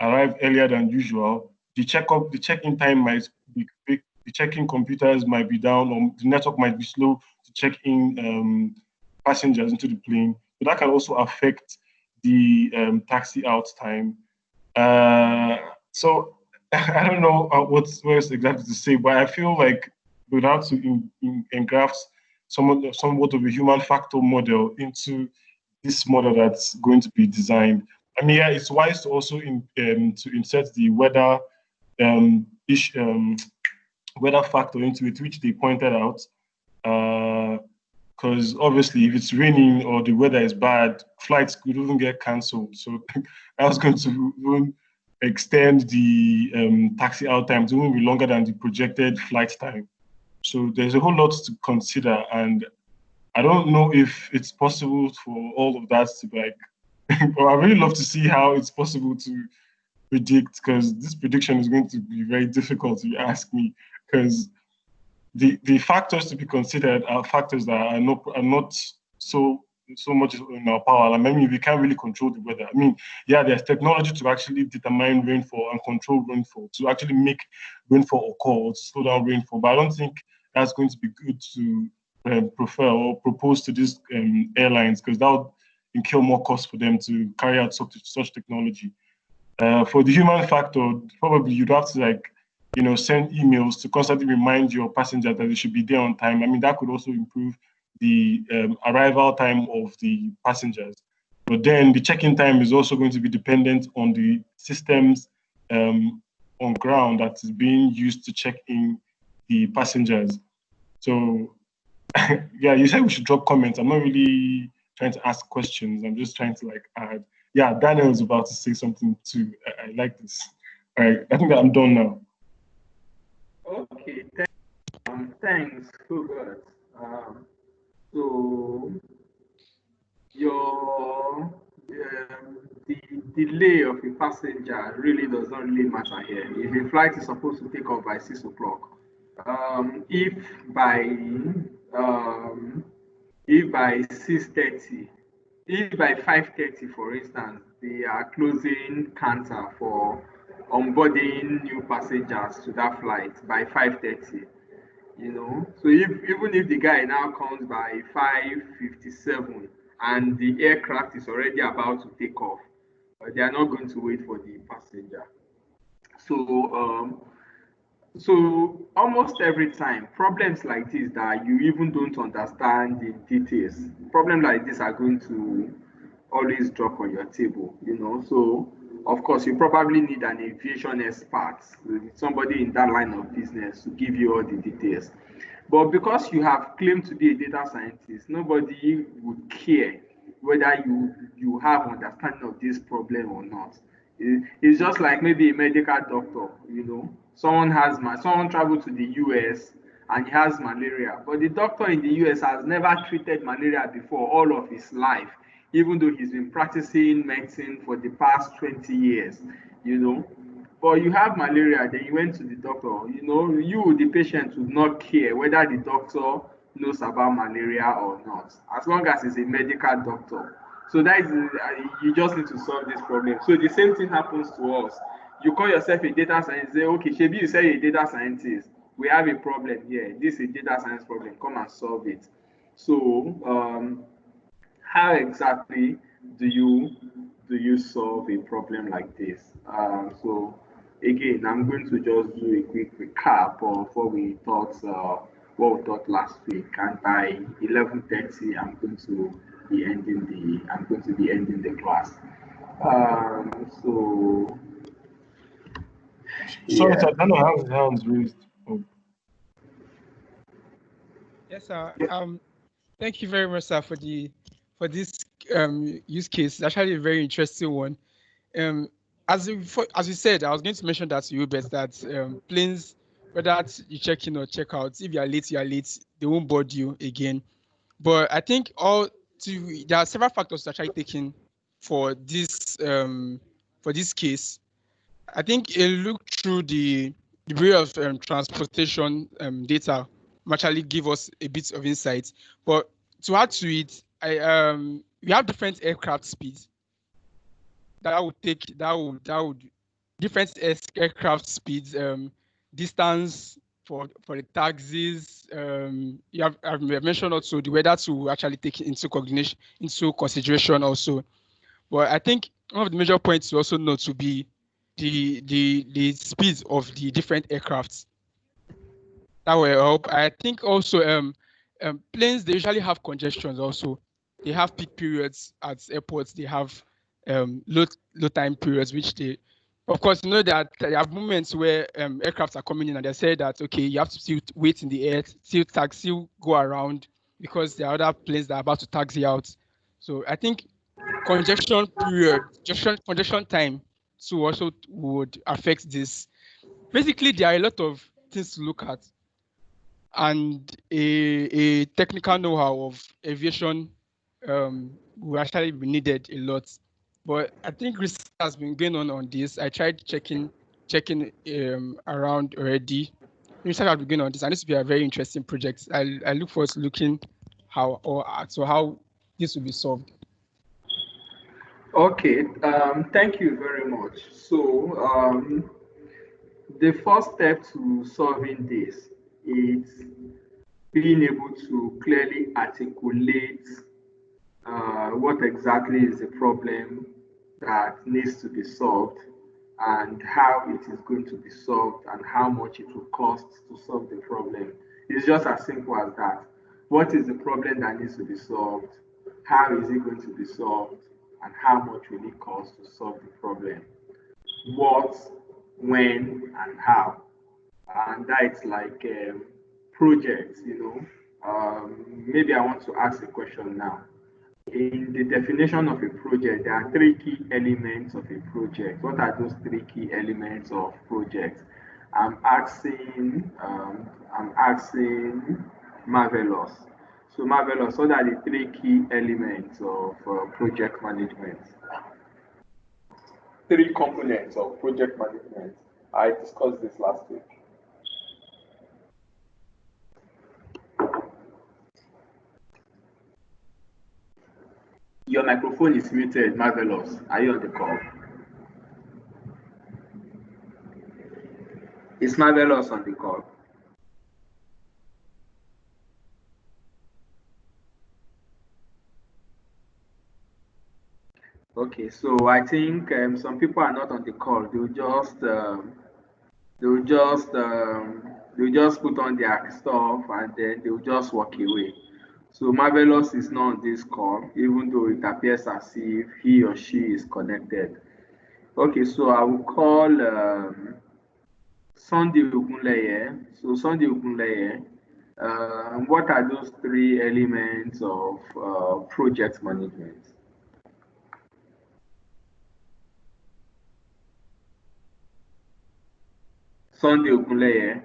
arrive earlier than usual. The check-in time might be quick, the check-in computers might be down, or the network might be slow to check in passengers into the plane. So that can also affect the taxi out time. So I don't know what else exactly to say, but I feel like we'd have to engraft somewhat of a human factor model into this model that's going to be designed. I mean, yeah, it's wise to also to insert the weather factor into it, which they pointed out. Because obviously, if it's raining or the weather is bad, flights could even get cancelled. So that's going to even extend the taxi out time to even be longer than the projected flight time. So there's a whole lot to consider, and I don't know if it's possible for all of that to be like. But I really love to see how it's possible to predict, because this prediction is going to be very difficult if you ask me, because the factors to be considered are factors that are not so much in our power. I mean, we can't really control the weather. I mean, yeah, there's technology to actually determine rainfall and control rainfall, to actually make rainfall occur or to slow down rainfall. But I don't think that's going to be good to prefer or propose to these airlines, because that would incur more cost for them to carry out such technology. For the human factor, probably you'd have to send emails to constantly remind your passenger that they should be there on time. I mean, that could also improve the arrival time of the passengers. But then the check-in time is also going to be dependent on the systems on ground that is being used to check in the passengers. So, yeah, you said we should drop comments. I'm not really trying to ask questions. I'm just trying to add. Yeah, Daniel is about to say something too. I like this. All right, I think that I'm done now. Okay, thanks, Hubert. So your the delay of a passenger really does not really matter here. If a flight is supposed to take off by 6 o'clock, if by um, if by 6:30, if by 5:30, for instance, they are closing counter for onboarding new passengers to that flight by 5:30, so even if the guy now comes by 5:57 and the aircraft is already about to take off, they are not going to wait for the passenger. So almost every time, problems like this that you even don't understand the details, problems like this are going to always drop on your table. So of course you probably need an aviation expert, somebody in that line of business, to give you all the details. But because you have claimed to be a data scientist, nobody would care whether you have understanding of this problem or not. It's just like maybe a medical doctor. Someone traveled to the US and he has malaria, but the doctor in the US has never treated malaria before all of his life, even though he's been practicing medicine for the past 20 years. you know but you have malaria, then you went to the doctor. You, the patient, would not care whether the doctor knows about malaria or not, as long as it's a medical doctor. So that is, you just need to solve this problem. So the same thing happens to us. You call yourself a data scientist, say, okay, Shebi, you say you're a data scientist. We have a problem here. This is a data science problem. Come and solve it. So, how exactly do you solve a problem like this? So again, I'm going to just do a quick recap of what we thought last week, and by 11:30, I'm going to be ending the class. So Sorry, yeah. I don't know how his hands raised. Oh. Yes, sir. Thank you very much, sir, for this use case. It's actually a very interesting one. Um, as you said, I was going to mention that to you, but that planes, whether you check in or check out, if you are late, they won't board you again. But I think there are several factors to actually taken for this case. I think a look through the degree of transportation data will actually give us a bit of insight. But to add to it, we have different aircraft speeds. That would different aircraft speeds, distance for the taxis. I've mentioned also the weather to actually take into consideration also. But I think one of the major points to also note to be the speeds of the different aircrafts. That will help. I think also planes, they usually have congestions also. They have peak periods at airports. They have low time periods, which they, of course, you know that there are moments where aircrafts are coming in and they say that, okay, you have to still wait in the air, still go around because there are other planes that are about to taxi out. So I think congestion time too also would affect this. Basically, there are a lot of things to look at, and a technical know-how of aviation will actually be needed a lot. But I think research has been going on this. I tried checking around already. Research has been going on this, and this will be a very interesting project. I look forward to looking how this will be solved. Okay, thank you very much. So, the first step to solving this is being able to clearly articulate what exactly is the problem that needs to be solved and how it is going to be solved and how much it will cost to solve the problem. It's just as simple as that. What is the problem that needs to be solved? How is it going to be solved? And how much will it cost to solve the problem? What, when, and how? And that's like projects, maybe I want to ask a question now. In the definition of a project, there are three key elements of a project. What are those three key elements of projects? I'm asking Marvelous. So Marvelous, what are the three key elements of project management? Three components of project management. I discussed this last week. Your microphone is muted, Marvelous. Are you on the call? Is Marvelous on the call? Okay, so I think some people are not on the call. They'll just put on their stuff and then they'll just walk away. So Marvelous is not on this call, even though it appears as if he or she is connected. Okay, so I will call Sunday Ogunleye. So Sunday Ogunleye, what are those three elements of project management? Sunday Ogunleye.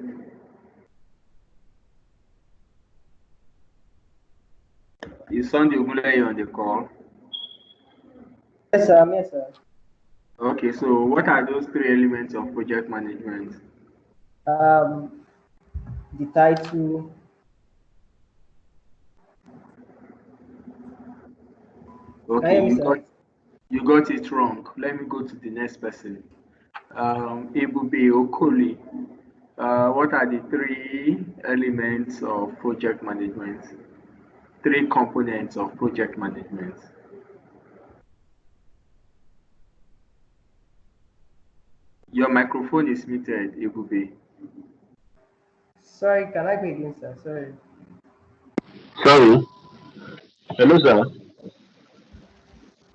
Is Sunday Ogunleye on the call? Yes, sir. Yes, sir. Okay, so what are those three elements of project management? The title. Okay, you got it wrong. Let me go to the next person. Ebube Okoli. What are the three elements of project management? Three components of project management. Your microphone is muted, Ebube. Sorry, can I go again, sir? Sorry. Sorry. Hello, sir.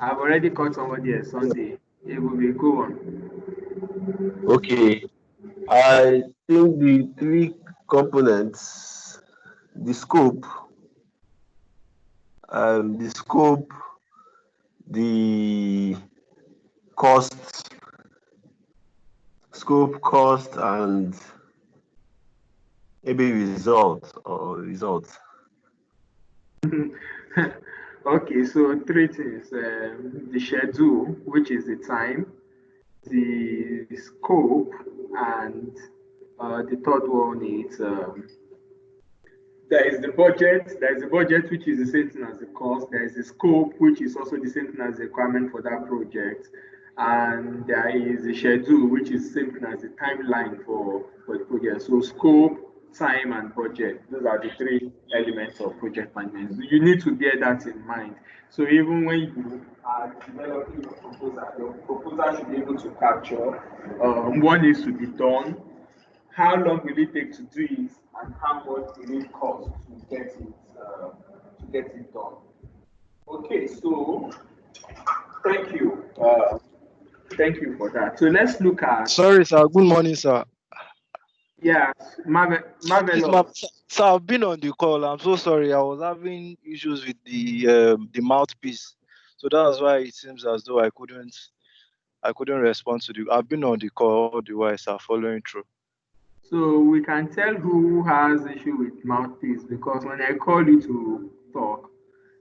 I've already called somebody else Sunday. Ebube, go on. Okay. I think the three components, the scope, the cost, scope, cost, and maybe results. Okay, so three things: the schedule, which is the time, the scope, and the third one is there is the budget. There is the budget, which is the same thing as the cost. There is the scope, which is also the same thing as the requirement for that project. And there is the schedule, which is the same thing as the timeline for the project. So scope, time, and budget. Those are the three elements of project management. So you need to bear that in mind. So even when you are developing your proposal should be able to capture what needs to be done, how long will it take to do it, and how much will it cost to get it done. Okay, so thank you. Thank you for that. So let's look at, Sorry, sir. Good morning, sir. yeah, Please, marvelous. sir, I've been on the call. I'm so sorry. I was having issues with the mouthpiece, so that's why it seems as though I couldn't respond to the. I've been on the call all the while, sir, following through. So we can tell who has issue with mouthpiece because when I call you to talk,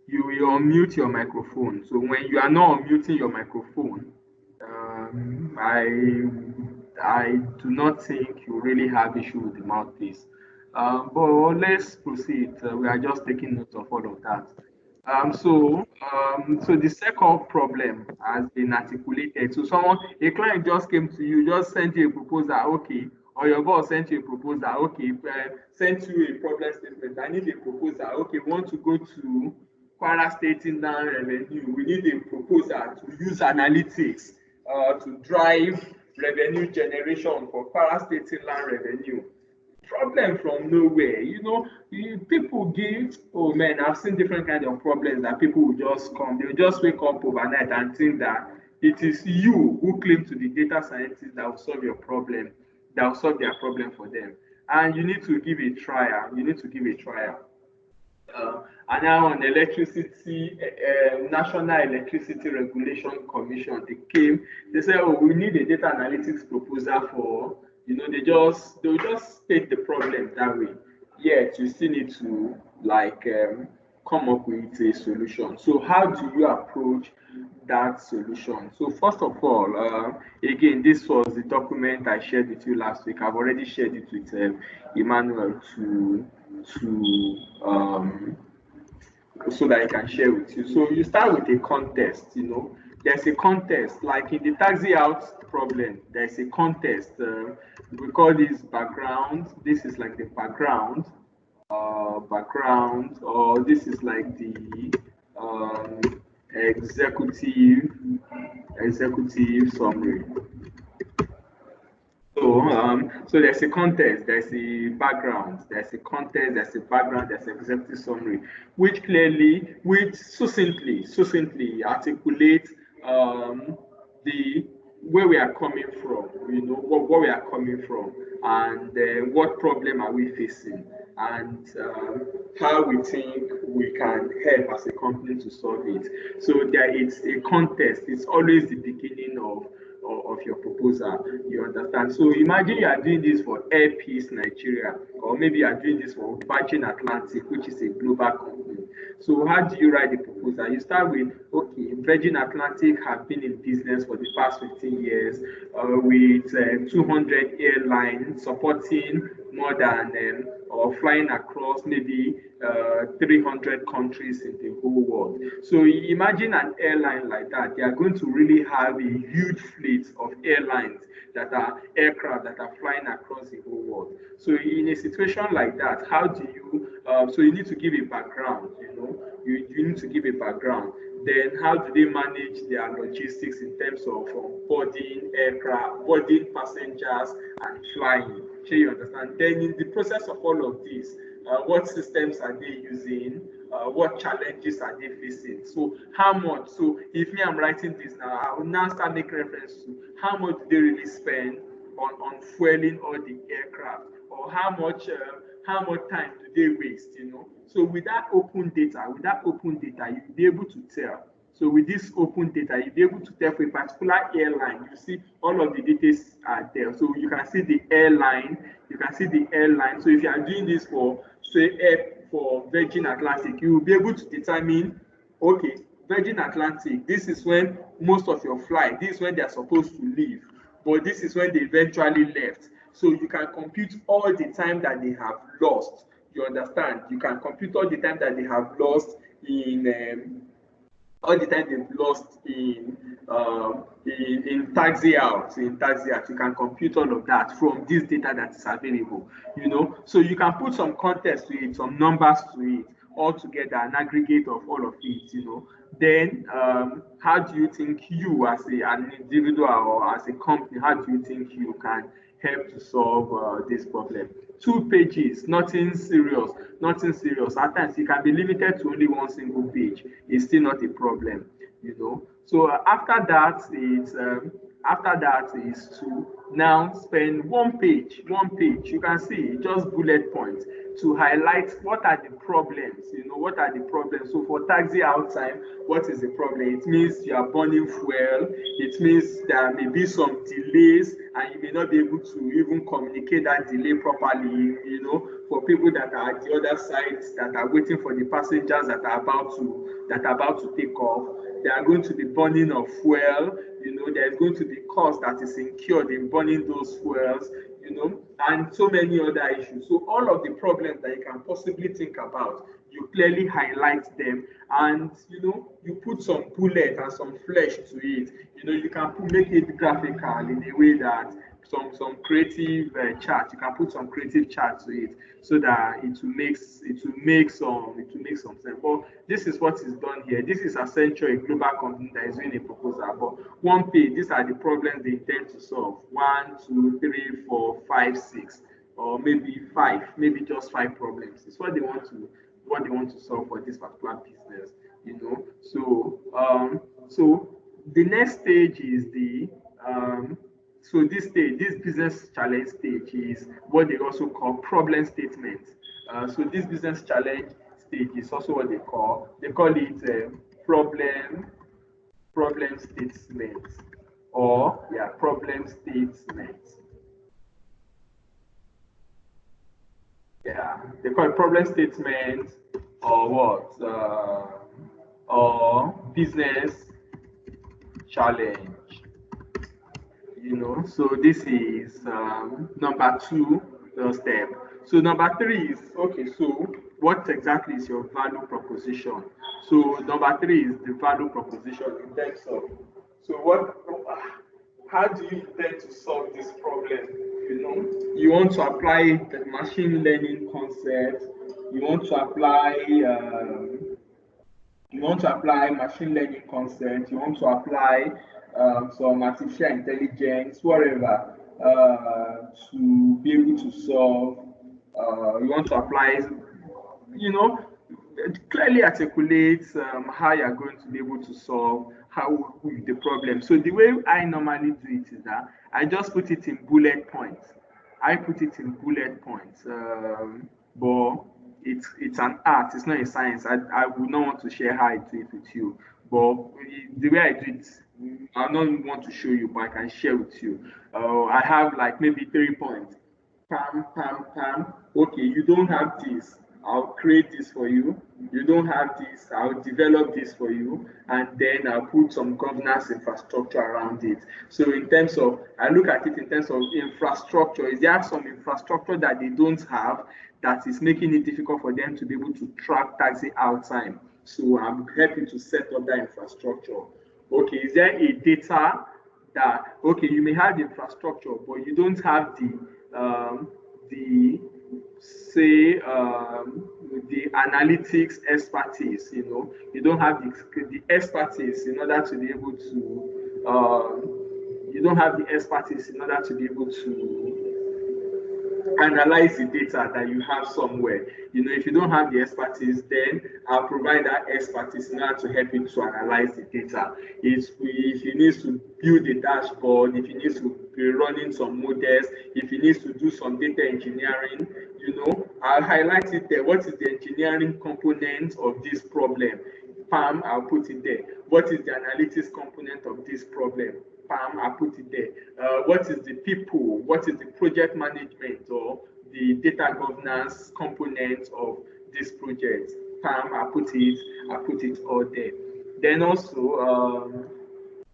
you will unmute your microphone. So when you are not unmuting your microphone, I do not think you really have issue with the mouthpiece. But let's proceed. We are just taking note of all of that. So the second problem has been articulated. So a client just came to you, just sent you a proposal, okay, or your boss sent you a proposal, okay, sent you a problem statement. I need a proposal, okay, we want to go to Kwara State Inland Revenue. We need a proposal to use analytics to drive revenue generation for Kwara State Inland Revenue. Problem from nowhere. People give, oh man, I've seen different kinds of problems that people will just come, they'll just wake up overnight and think that it is you who claim to be data scientist that will solve your problem, that will solve their problem for them. And you need to give a trial. You need to give a trial. And now on electricity, National Electricity Regulation Commission, they said, oh, we need a data analytics proposal for, they'll just state the problem that way. Yet you still need to come up with a solution. So how do you approach that solution? So first of all, again, this was the document I shared with you last week. I've already shared it with Emmanuel so that I can share with you. So you start with a contest, there's a contest, like in the taxi out problem, there's a contest. We call this background. This is like the background, or this is like the executive summary. So there's a contest, there's a background, there's a contest, there's a background, there's an executive summary, which succinctly articulate the where we are coming from, what we are coming from, and what problem are we facing, and how we think we can help as a company to solve it. So there is a contest. It's always the beginning of your proposal. You understand? So imagine you are doing this for Air Peace Nigeria, or maybe you are doing this for Virgin Atlantic, which is a global company. So how do you write the proposal? You start with, okay, Virgin Atlantic have been in business for the past 15 years with 200 airlines supporting more than or flying across maybe 300 countries in the whole world. So imagine an airline like that. They are going to really have a huge fleet of airlines that are aircraft that are flying across the whole world. So in a situation like that, how do you, so you need to give a background, you need to give a background. Then how do they manage their logistics in terms of boarding aircraft, boarding passengers, and flying? Sure, you understand? Then in the process of all of this, what systems are they using? What challenges are they facing? So how much? So if me I'm writing this now, I will now start making reference to how much do they really spend on fueling all the aircraft, or how much time do they waste? So with that open data, you'll be able to tell. So with this open data, you'll be able to tell for a particular airline, you see all of the details are there. So you can see the airline, you can see the airline. So if you are doing this for, say, for Virgin Atlantic, you will be able to determine, okay, Virgin Atlantic, this is when most of your flight, this is when they are supposed to leave, but this is when they eventually left. So you can compute all the time that they have lost. You understand? You can compute all the time that they have lost in all the time they've lost in taxi out. You can compute all of that from this data that is available. You know, so you can put some context to it, some numbers to it, all together, an aggregate of all of it. You know, then how do you think you, as an individual or as a company, how do you think you can help to solve this problem? 2 pages, nothing serious, nothing serious. At times it can be limited to only 1 single page. It's still not a problem, you know. So after that is to now spend 1 page. You can see just bullet points to highlight what are the problems. You know, what are the problems? So for taxi out time, what is the problem? It means you are burning fuel. It means there may be some delays, and you may not be able to even communicate that delay properly. You know, for people that are at the other side, that are waiting for the passengers that are about to take off, they are going to be burning of fuel. You know, there's going to be cost that is incurred in burning those fuels, you know, and so many other issues. So all of the problems that you can possibly think about, you clearly highlight them, and you know, you put some bullet and some flesh to it. You know, you can make it graphical in a way that some creative chart. You can put some creative chart to it, so that it will make some sense. But this is what is done here. This is essentially a global company that is doing a proposal. But 1 page, these are the problems they intend to solve. 1, 2, 3, 4, 5, 6, or maybe 5, maybe just 5 problems. It's what they want to solve for this particular business. You know, so the next stage is the so this business challenge stage, is what they also call problem statement. So this business challenge stage is also what they call it problem statement, or problem statement. Yeah, they call it problem statement, or what? Or business challenge. You know, so this is number 2 step. So number 3 is, okay, so what exactly is your value proposition? So number 3 is the value proposition in terms of, so how do you intend to solve this problem? You know, you want to apply the machine learning concept. You want to apply machine learning concept. You want to apply some artificial intelligence, whatever, to be able to solve. You want to apply, you know, clearly articulate how you're going to be able to solve the problem. So the way I normally do it is that I just put it in bullet points. But it's an art. It's not a science. I would not want to share how I do it with you. But the way I do it, I don't want to show you, but I can share with you. I have like maybe 3 points. Pam, pam, pam. Okay, you don't have this. I'll create this for you. You don't have this. I'll develop this for you, and then I'll put some governance infrastructure around it. So in terms of, I look at it in terms of infrastructure. Is there some infrastructure that they don't have that is making it difficult for them to be able to track taxi out time? So I'm helping to set up that infrastructure. Okay, is there a data that, okay, you may have the infrastructure, but you don't have the analytics expertise. You know, you don't have the expertise in order to be able to analyze the data that you have somewhere. You know, if you don't have the expertise, then I'll provide that expertise in order to help you to analyze the data. If you need to build a dashboard, if you need to be running some models, if you need to do some data engineering, you know, I'll highlight it there. What is the engineering component of this problem? Pam, I'll put it there. What is the analytics component of this problem? Pam, I'll put it there. What is the people? What is the project management or the data governance component of this project? Pam, I put it all there. Then also,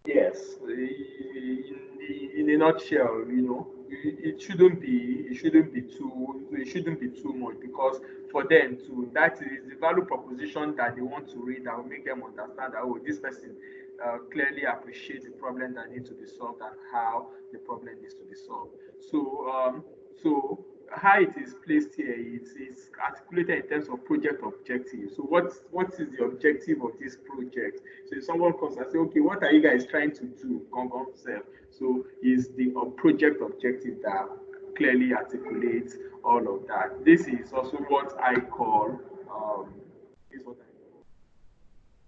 yes, in a nutshell, it shouldn't be too much because for them to that is the value proposition that they want to read that will make them understand that oh this person clearly appreciates the problem that needs to be solved and how the problem needs to be solved. So how it is placed here is articulated in terms of project objective. So what is the objective of this project? So if someone comes and say, okay, what are you guys trying to do? Gong self. So is the project objective that clearly articulates all of that. This is also what I call is what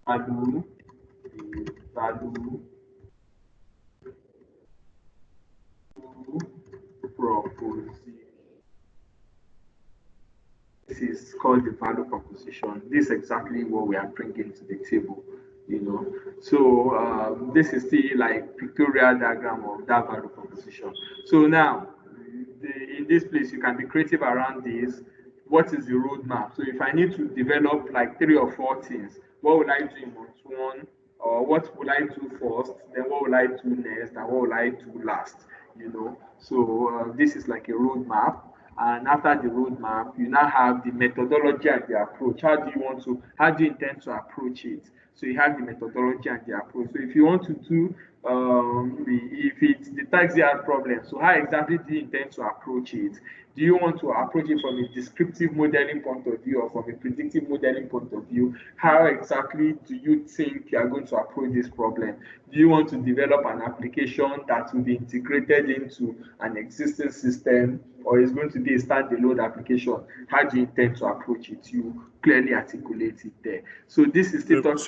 I call value proposition. This is called the value proposition. This is exactly what we are bringing to the table, So this is the like pictorial diagram of that value proposition. So now, in this place, you can be creative around this. What is the roadmap? So if I need to develop like 3 or 4 things, what will I do in month 1? Or what will I do first? Then what will I do next? And what will I do last? So this is like a roadmap. And after the roadmap, you now have the methodology and the approach. How do you intend to approach it? So you have the methodology and the approach. So if you want to do, if it's the taxi has problem, so how exactly do you intend to approach it? Do you want to approach it from a descriptive modeling point of view or from a predictive modeling point of view? How exactly do you think you are going to approach this problem? Do you want to develop an application that will be integrated into an existing system or is going to be a standalone application? How do you intend to approach it? You clearly articulate it there. So this is still that's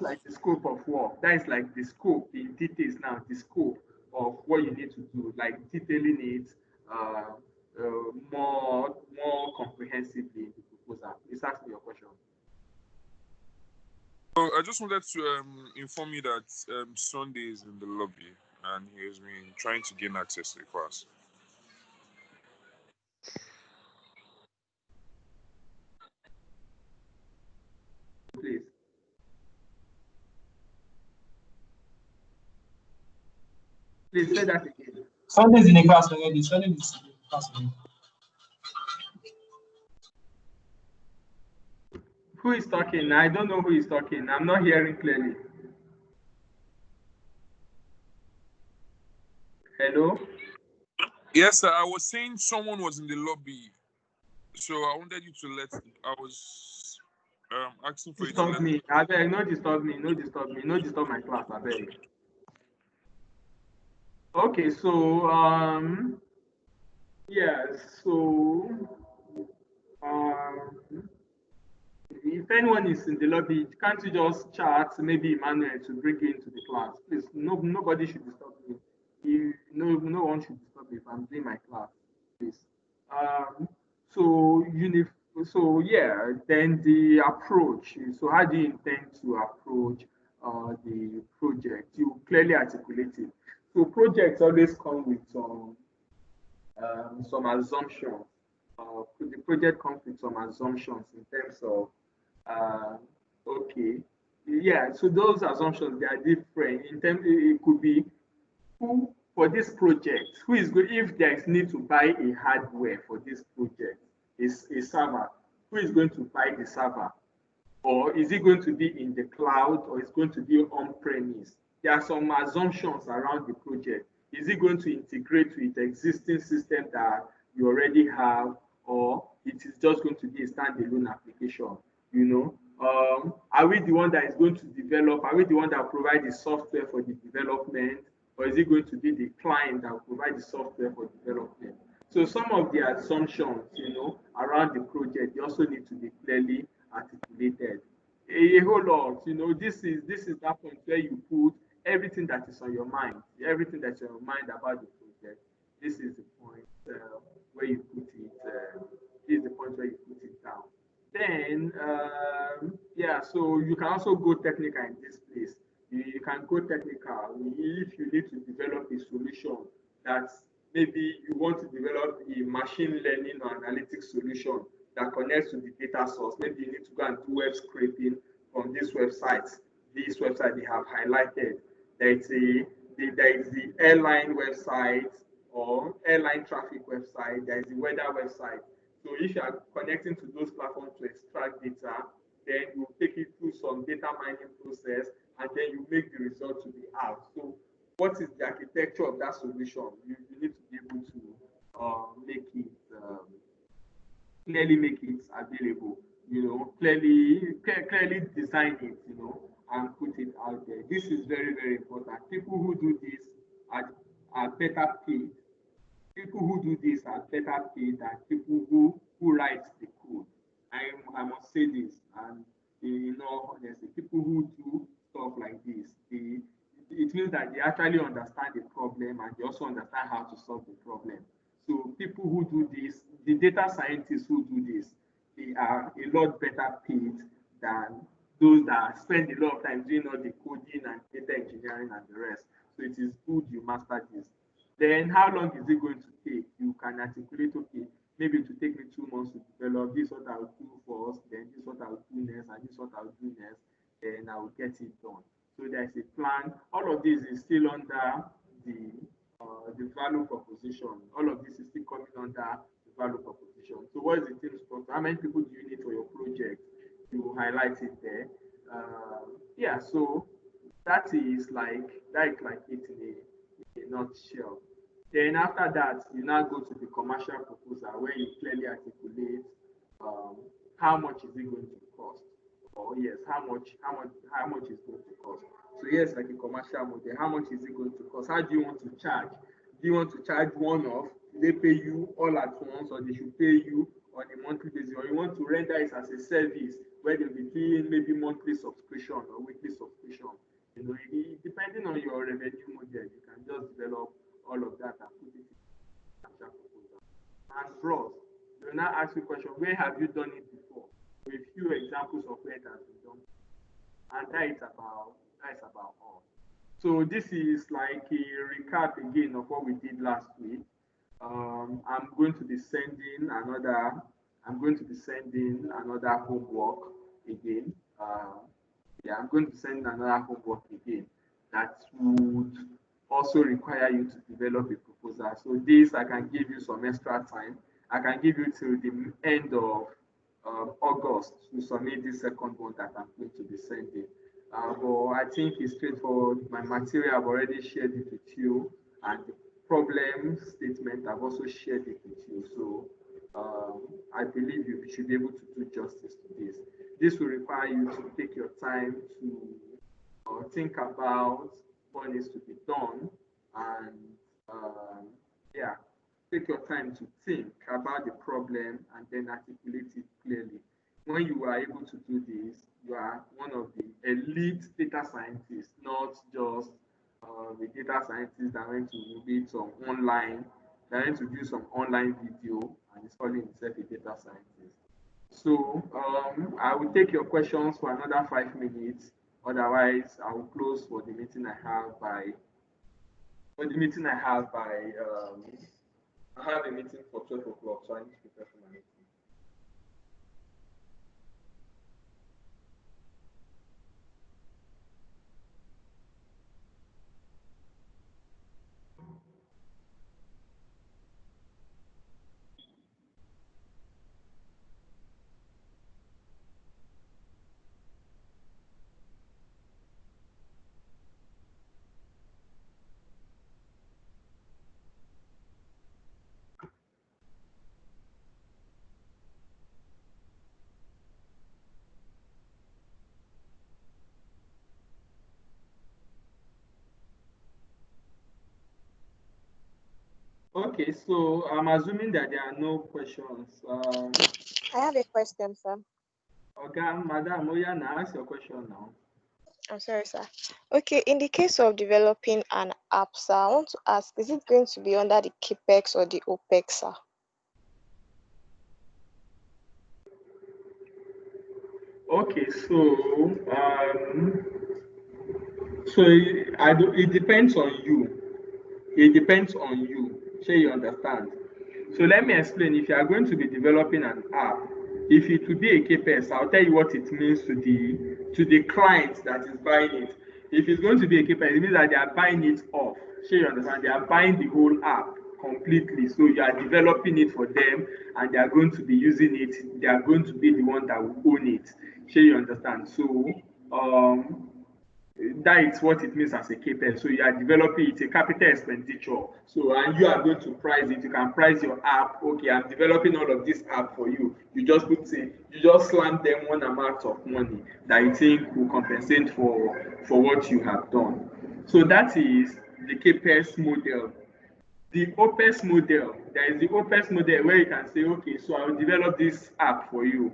like the scope of work. That is like the scope in details now, the scope of what you need to do, like detailing it more comprehensively in the proposal. Is that your question? So I just wanted to inform you that Sunday is in the lobby and he has been trying to gain access to the class. Please. Please say that again. Sunday's in the class already. Sunday is in the class already. Who is talking? I don't know who is talking. I'm not hearing clearly. Hello? Yes, sir. I was saying someone was in the lobby. So I wanted you to I was asking for disturb you to me. I beg, no disturb me, no disturb me, no disturb my class, I beg. Okay, so yeah, so if anyone is in the lobby, can't you just chat maybe Emmanuel to bring you into the class? Please, nobody should disturb me. No one should disturb me if I'm doing my class, please. Um, so yeah, then the approach. So how do you intend to approach the project? You clearly articulate it. So projects always come with some assumptions. The project comes with some assumptions in terms of uh, okay, yeah. So those assumptions they are different. In terms, it could be who for this project, who is good if there is need to buy a hardware for this project, is a server. Who is going to buy the server? Or is it going to be in the cloud or is going to be on premise? There are some assumptions around the project. Is it going to integrate with the existing system that you already have, or it is just going to be a standalone application? Are we the one that is going to develop? Are we the one that provide the software for the development, or is it going to be the client that will provide the software for development? So some of the assumptions, around the project, they also need to be clearly articulated. A whole lot, this is that point where you put everything that is on your mind, everything that's on your mind about the project. This is the point where you put it. This is the point where you put it down. Yeah, so you can also go technical in this place. You can go technical if you need to develop a solution that maybe you want to develop a machine learning or analytics solution that connects to the data source. Maybe you need to go and do web scraping from this website. This website they have highlighted. There is the airline website or airline traffic website. There is the weather website. So if you are connecting to those platforms to extract data, then you take it through some data mining process, and then you make the result to be out. So what is the architecture of that solution? You need to be able to make it clearly make it available, clearly design it, and put it out there. This is very, very important. People who do this are better paid. People who do this are better paid than people who write the code. I must say this, and in all honesty, people who do stuff like this, it means that they actually understand the problem and they also understand how to solve the problem. So people who do this, the data scientists who do this, they are a lot better paid than those that spend a lot of time doing all the coding and data engineering and the rest. So it is good you master this. Then how long is it going to take? You can articulate, okay, maybe it will take me 2 months to develop this, what I'll do first, then this, what I'll do next, and this, what I'll do next, then I will get it done. So there's a plan. All of this is still under the value proposition. All of this is still coming under the value proposition. So what is the team structure? How many people do you need for your project? You highlight it there. Yeah, so that's like it in a nutshell. Then after that, you now go to the commercial proposal where you clearly articulate um, how much is it going to cost, or yes, how much is going to cost. So yes, like a commercial model, how much is it going to cost? How do you want to charge? Do you want to charge one off? Do they pay you all at once, or they should pay you on a monthly basis, or you want to render it as a service where they'll be doing maybe monthly subscription or weekly subscription? Depending on your revenue model, you can just develop all of that and put it in a commercial proposal. And bros, they will now ask you a question, where have you done it before? With few examples of where it has been done. And that's about all. So this is like a recap again of what we did last week. I'm going to be sending another homework again. Yeah, I'm going to send another homework again that would also require you to develop a proposal. So this I can give you some extra time. I can give you till the end of August to submit the second one that I'm going to be sending. But I think it's straightforward. My material I've already shared it with you, and the problem statement I've also shared it with you. So I believe you should be able to do justice to this. This will require you to take your time to think about what needs to be done, and yeah, take your time to think about the problem and then articulate it clearly. When you are able to do this, you are one of the elite data scientists, not just the data scientists that went to read some online, that went to do some online video and is calling himself a data scientist. So I will take your questions for another 5 minutes. Otherwise, I will close for the meeting I have by. For the meeting I have by. I have a meeting for 12 o'clock, so I need to prepare for my meeting. Okay, so I'm assuming that there are no questions. I have a question, sir. Okay, Madam Oyana, ask your question now. I'm sorry, sir. Okay, in the case of developing an app, sir, I want to ask, is it going to be under the CAPEX or the OPEX, sir? Okay, so it depends on you. It depends on you. Sure, you understand. So let me explain. If you are going to be developing an app, if it will be a KPS, I'll tell you what it means to the client that is buying it. If it's going to be a KPS, it means that they are buying it off. Sure, you understand. They are buying the whole app completely. So you are developing it for them, and they are going to be using it. They are going to be the one that will own it. Sure, you understand. So that is what it means as a capex. So you are developing, it's a capital expenditure. So and you are going to price it. You can price your app. Okay, I'm developing all of this app for you. You just put in, you just slam them one amount of money that you think will compensate for what you have done. So that is the capex model. The OPEX model, there is the OPEX model where you can say, okay, so I will develop this app for you.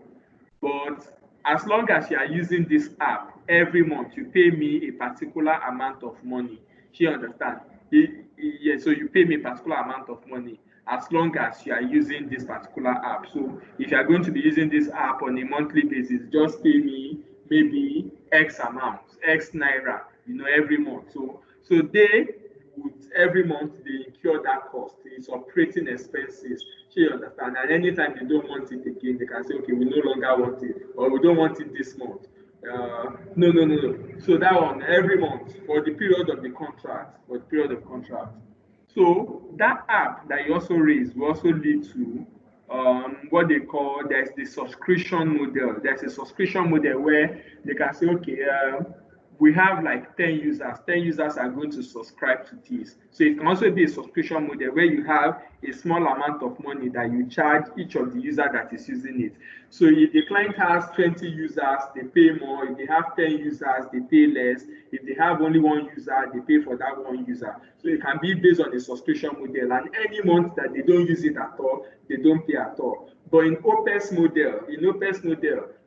But as long as you are using this app every month, you pay me a particular amount of money. She understand? Yeah, so you pay me a particular amount of money as long as you are using this particular app. So if you are going to be using this app on a monthly basis, just pay me maybe X amount, X naira, every month. So they would every month they incur that cost. It's operating expenses. Shey you understand? And anytime they don't want it again, they can say, okay, we no longer want it, or we don't want it this month. No. So that one every month for the period of the contract, So that app that you also raised will also lead to what they call, there's the subscription model. There's a subscription model where they can say, okay, we have like 10 users. 10 users are going to subscribe to this. So it can also be a subscription model where you have a small amount of money that you charge each of the user that is using it. So if the client has 20 users, they pay more. If they have 10 users, they pay less. If they have only one user, they pay for that one user. So it can be based on a subscription model. And any month that they don't use it at all, they don't pay at all. But in OPEX model,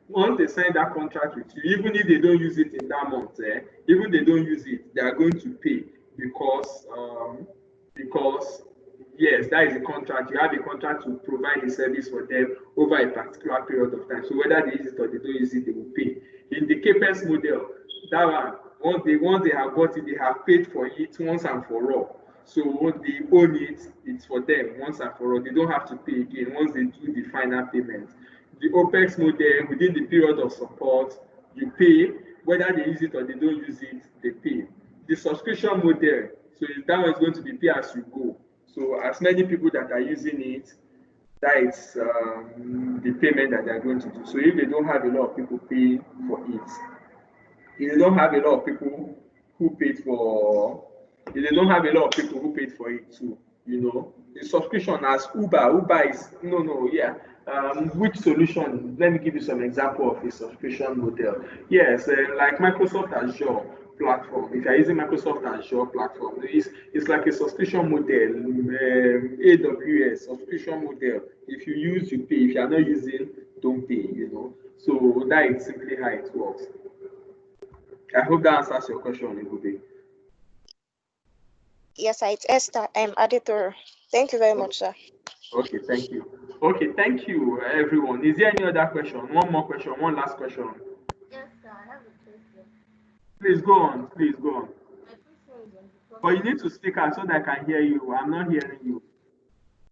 once they sign that contract with you, even if they don't use it in that month, even they don't use it, they are going to pay because yes, that is a contract. You have a contract to provide a service for them over a particular period of time. So whether they use it or they don't use it, they will pay. In the CAPEX model, that one, once they have bought it, they have paid for it once and for all. So once they own it, it's for them once and for all. They don't have to pay again once they do the final payment. The OPEX model, within the period of support, you pay. Whether they use it or they don't use it, they pay. The subscription model, so that one is going to be pay as you go. So as many people that are using it, that is the payment that they are going to do. So if they don't have a lot of people paying for it, if they don't have a lot of people who paid for, if they don't have a lot of people who paid for it too, the subscription as Uber is yeah. Which solution? Let me give you some example of a subscription model. Yes, like Microsoft Azure platform. If you're using Microsoft Azure platform, it's like a subscription model. AWS subscription model. If you use, you pay. If you are not using, don't pay. So that is simply how it works. I hope that answers your question, Igube. Yes, it's Esther. I'm editor. Thank you very much, sir. Okay, thank you. Okay, thank you, everyone. Is there any other question? One more question, one last question. Yes, sir, I have a question. Please go on. Please go on. My question is on the But you need to speak out so that I can hear you. I'm not hearing you.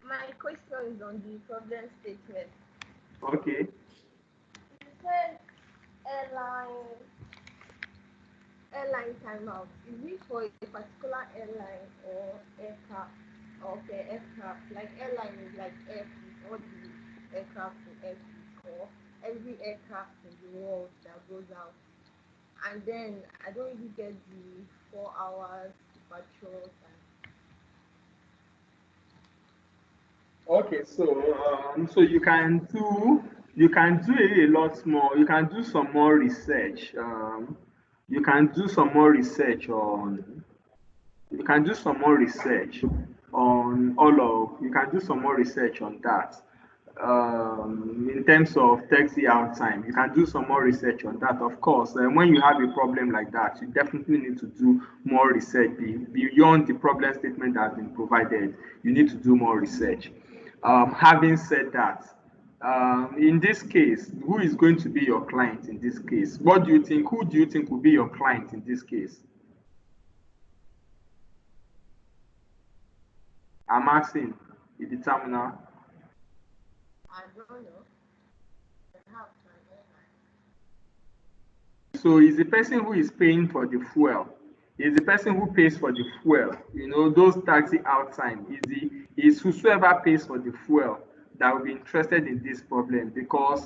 My question is on the problem statement. Okay. You said airline timeout. Is it for a particular airline or aircraft? Okay, aircraft. Like airline is like airfield, all the aircraft in airfield, or every aircraft in the world that goes out. And then I don't really get the 4 hours departure time. Okay, so you can do a lot more. You can do some more research. You can do some more research on you can do some more research on all of you can do some more research on that in terms of taxi out time. You can do some more research on that, of course. When you have a problem like that, you definitely need to do more research beyond the problem statement that has been provided. You need to do more research. Having said that, In this case, who is going to be your client in this case? What do you think? Who do you think will be your client in this case? I'm asking the determiner. I don't know. Perhaps an airline. So it's the person who is paying for the fuel. It's the person who pays for the fuel. You know, those taxi out time is whosoever pays for the fuel that will be interested in this problem, because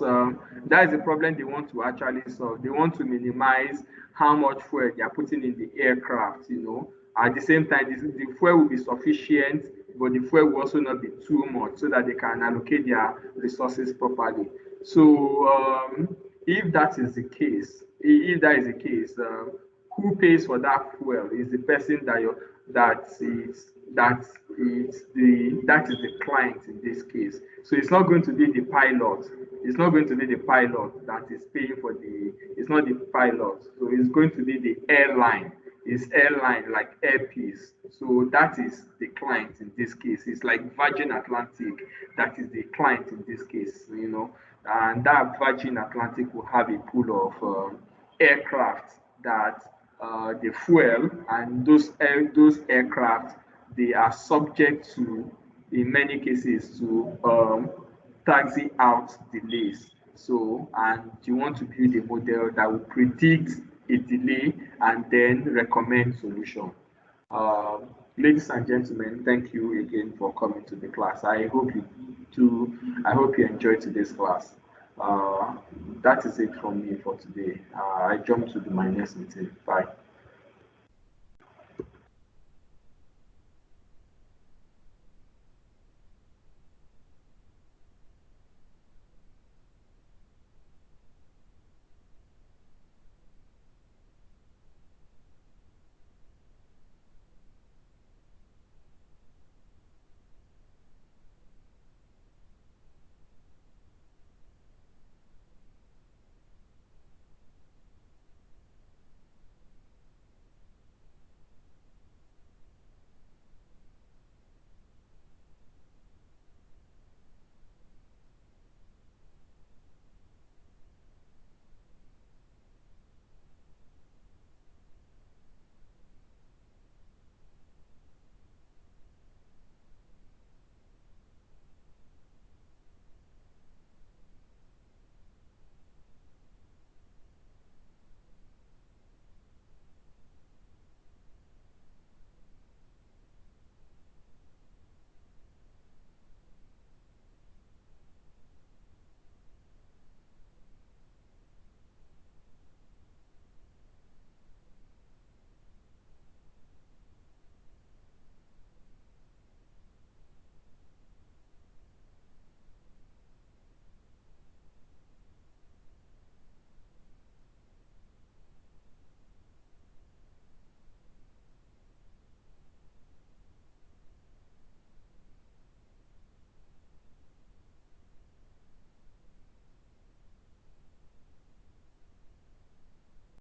that is the problem they want to actually solve. They want to minimize how much fuel they are putting in the aircraft. You know, at the same time, the fuel will be sufficient, but the fuel will also not be too much, so that they can allocate their resources properly. So if that is the case, if that is the case, who pays for that fuel is the person that is the client in this case. So it's not going to be the pilot. It's not going to be the pilot that is paying for the. It's not the pilot. So it's going to be the airline. It's airline like Airpeace. So that is the client in this case. It's like Virgin Atlantic. That is the client in this case. You know, and that Virgin Atlantic will have a pool of aircraft that the fuel, and those aircraft, they are subject to, in many cases, to taxi out delays. So, and you want to build a model that will predict a delay and then recommend solution. Ladies and gentlemen, thank you again for coming to the class. I hope you enjoyed today's class. Uh, that is it from me for today. I jump to my next meeting. Bye.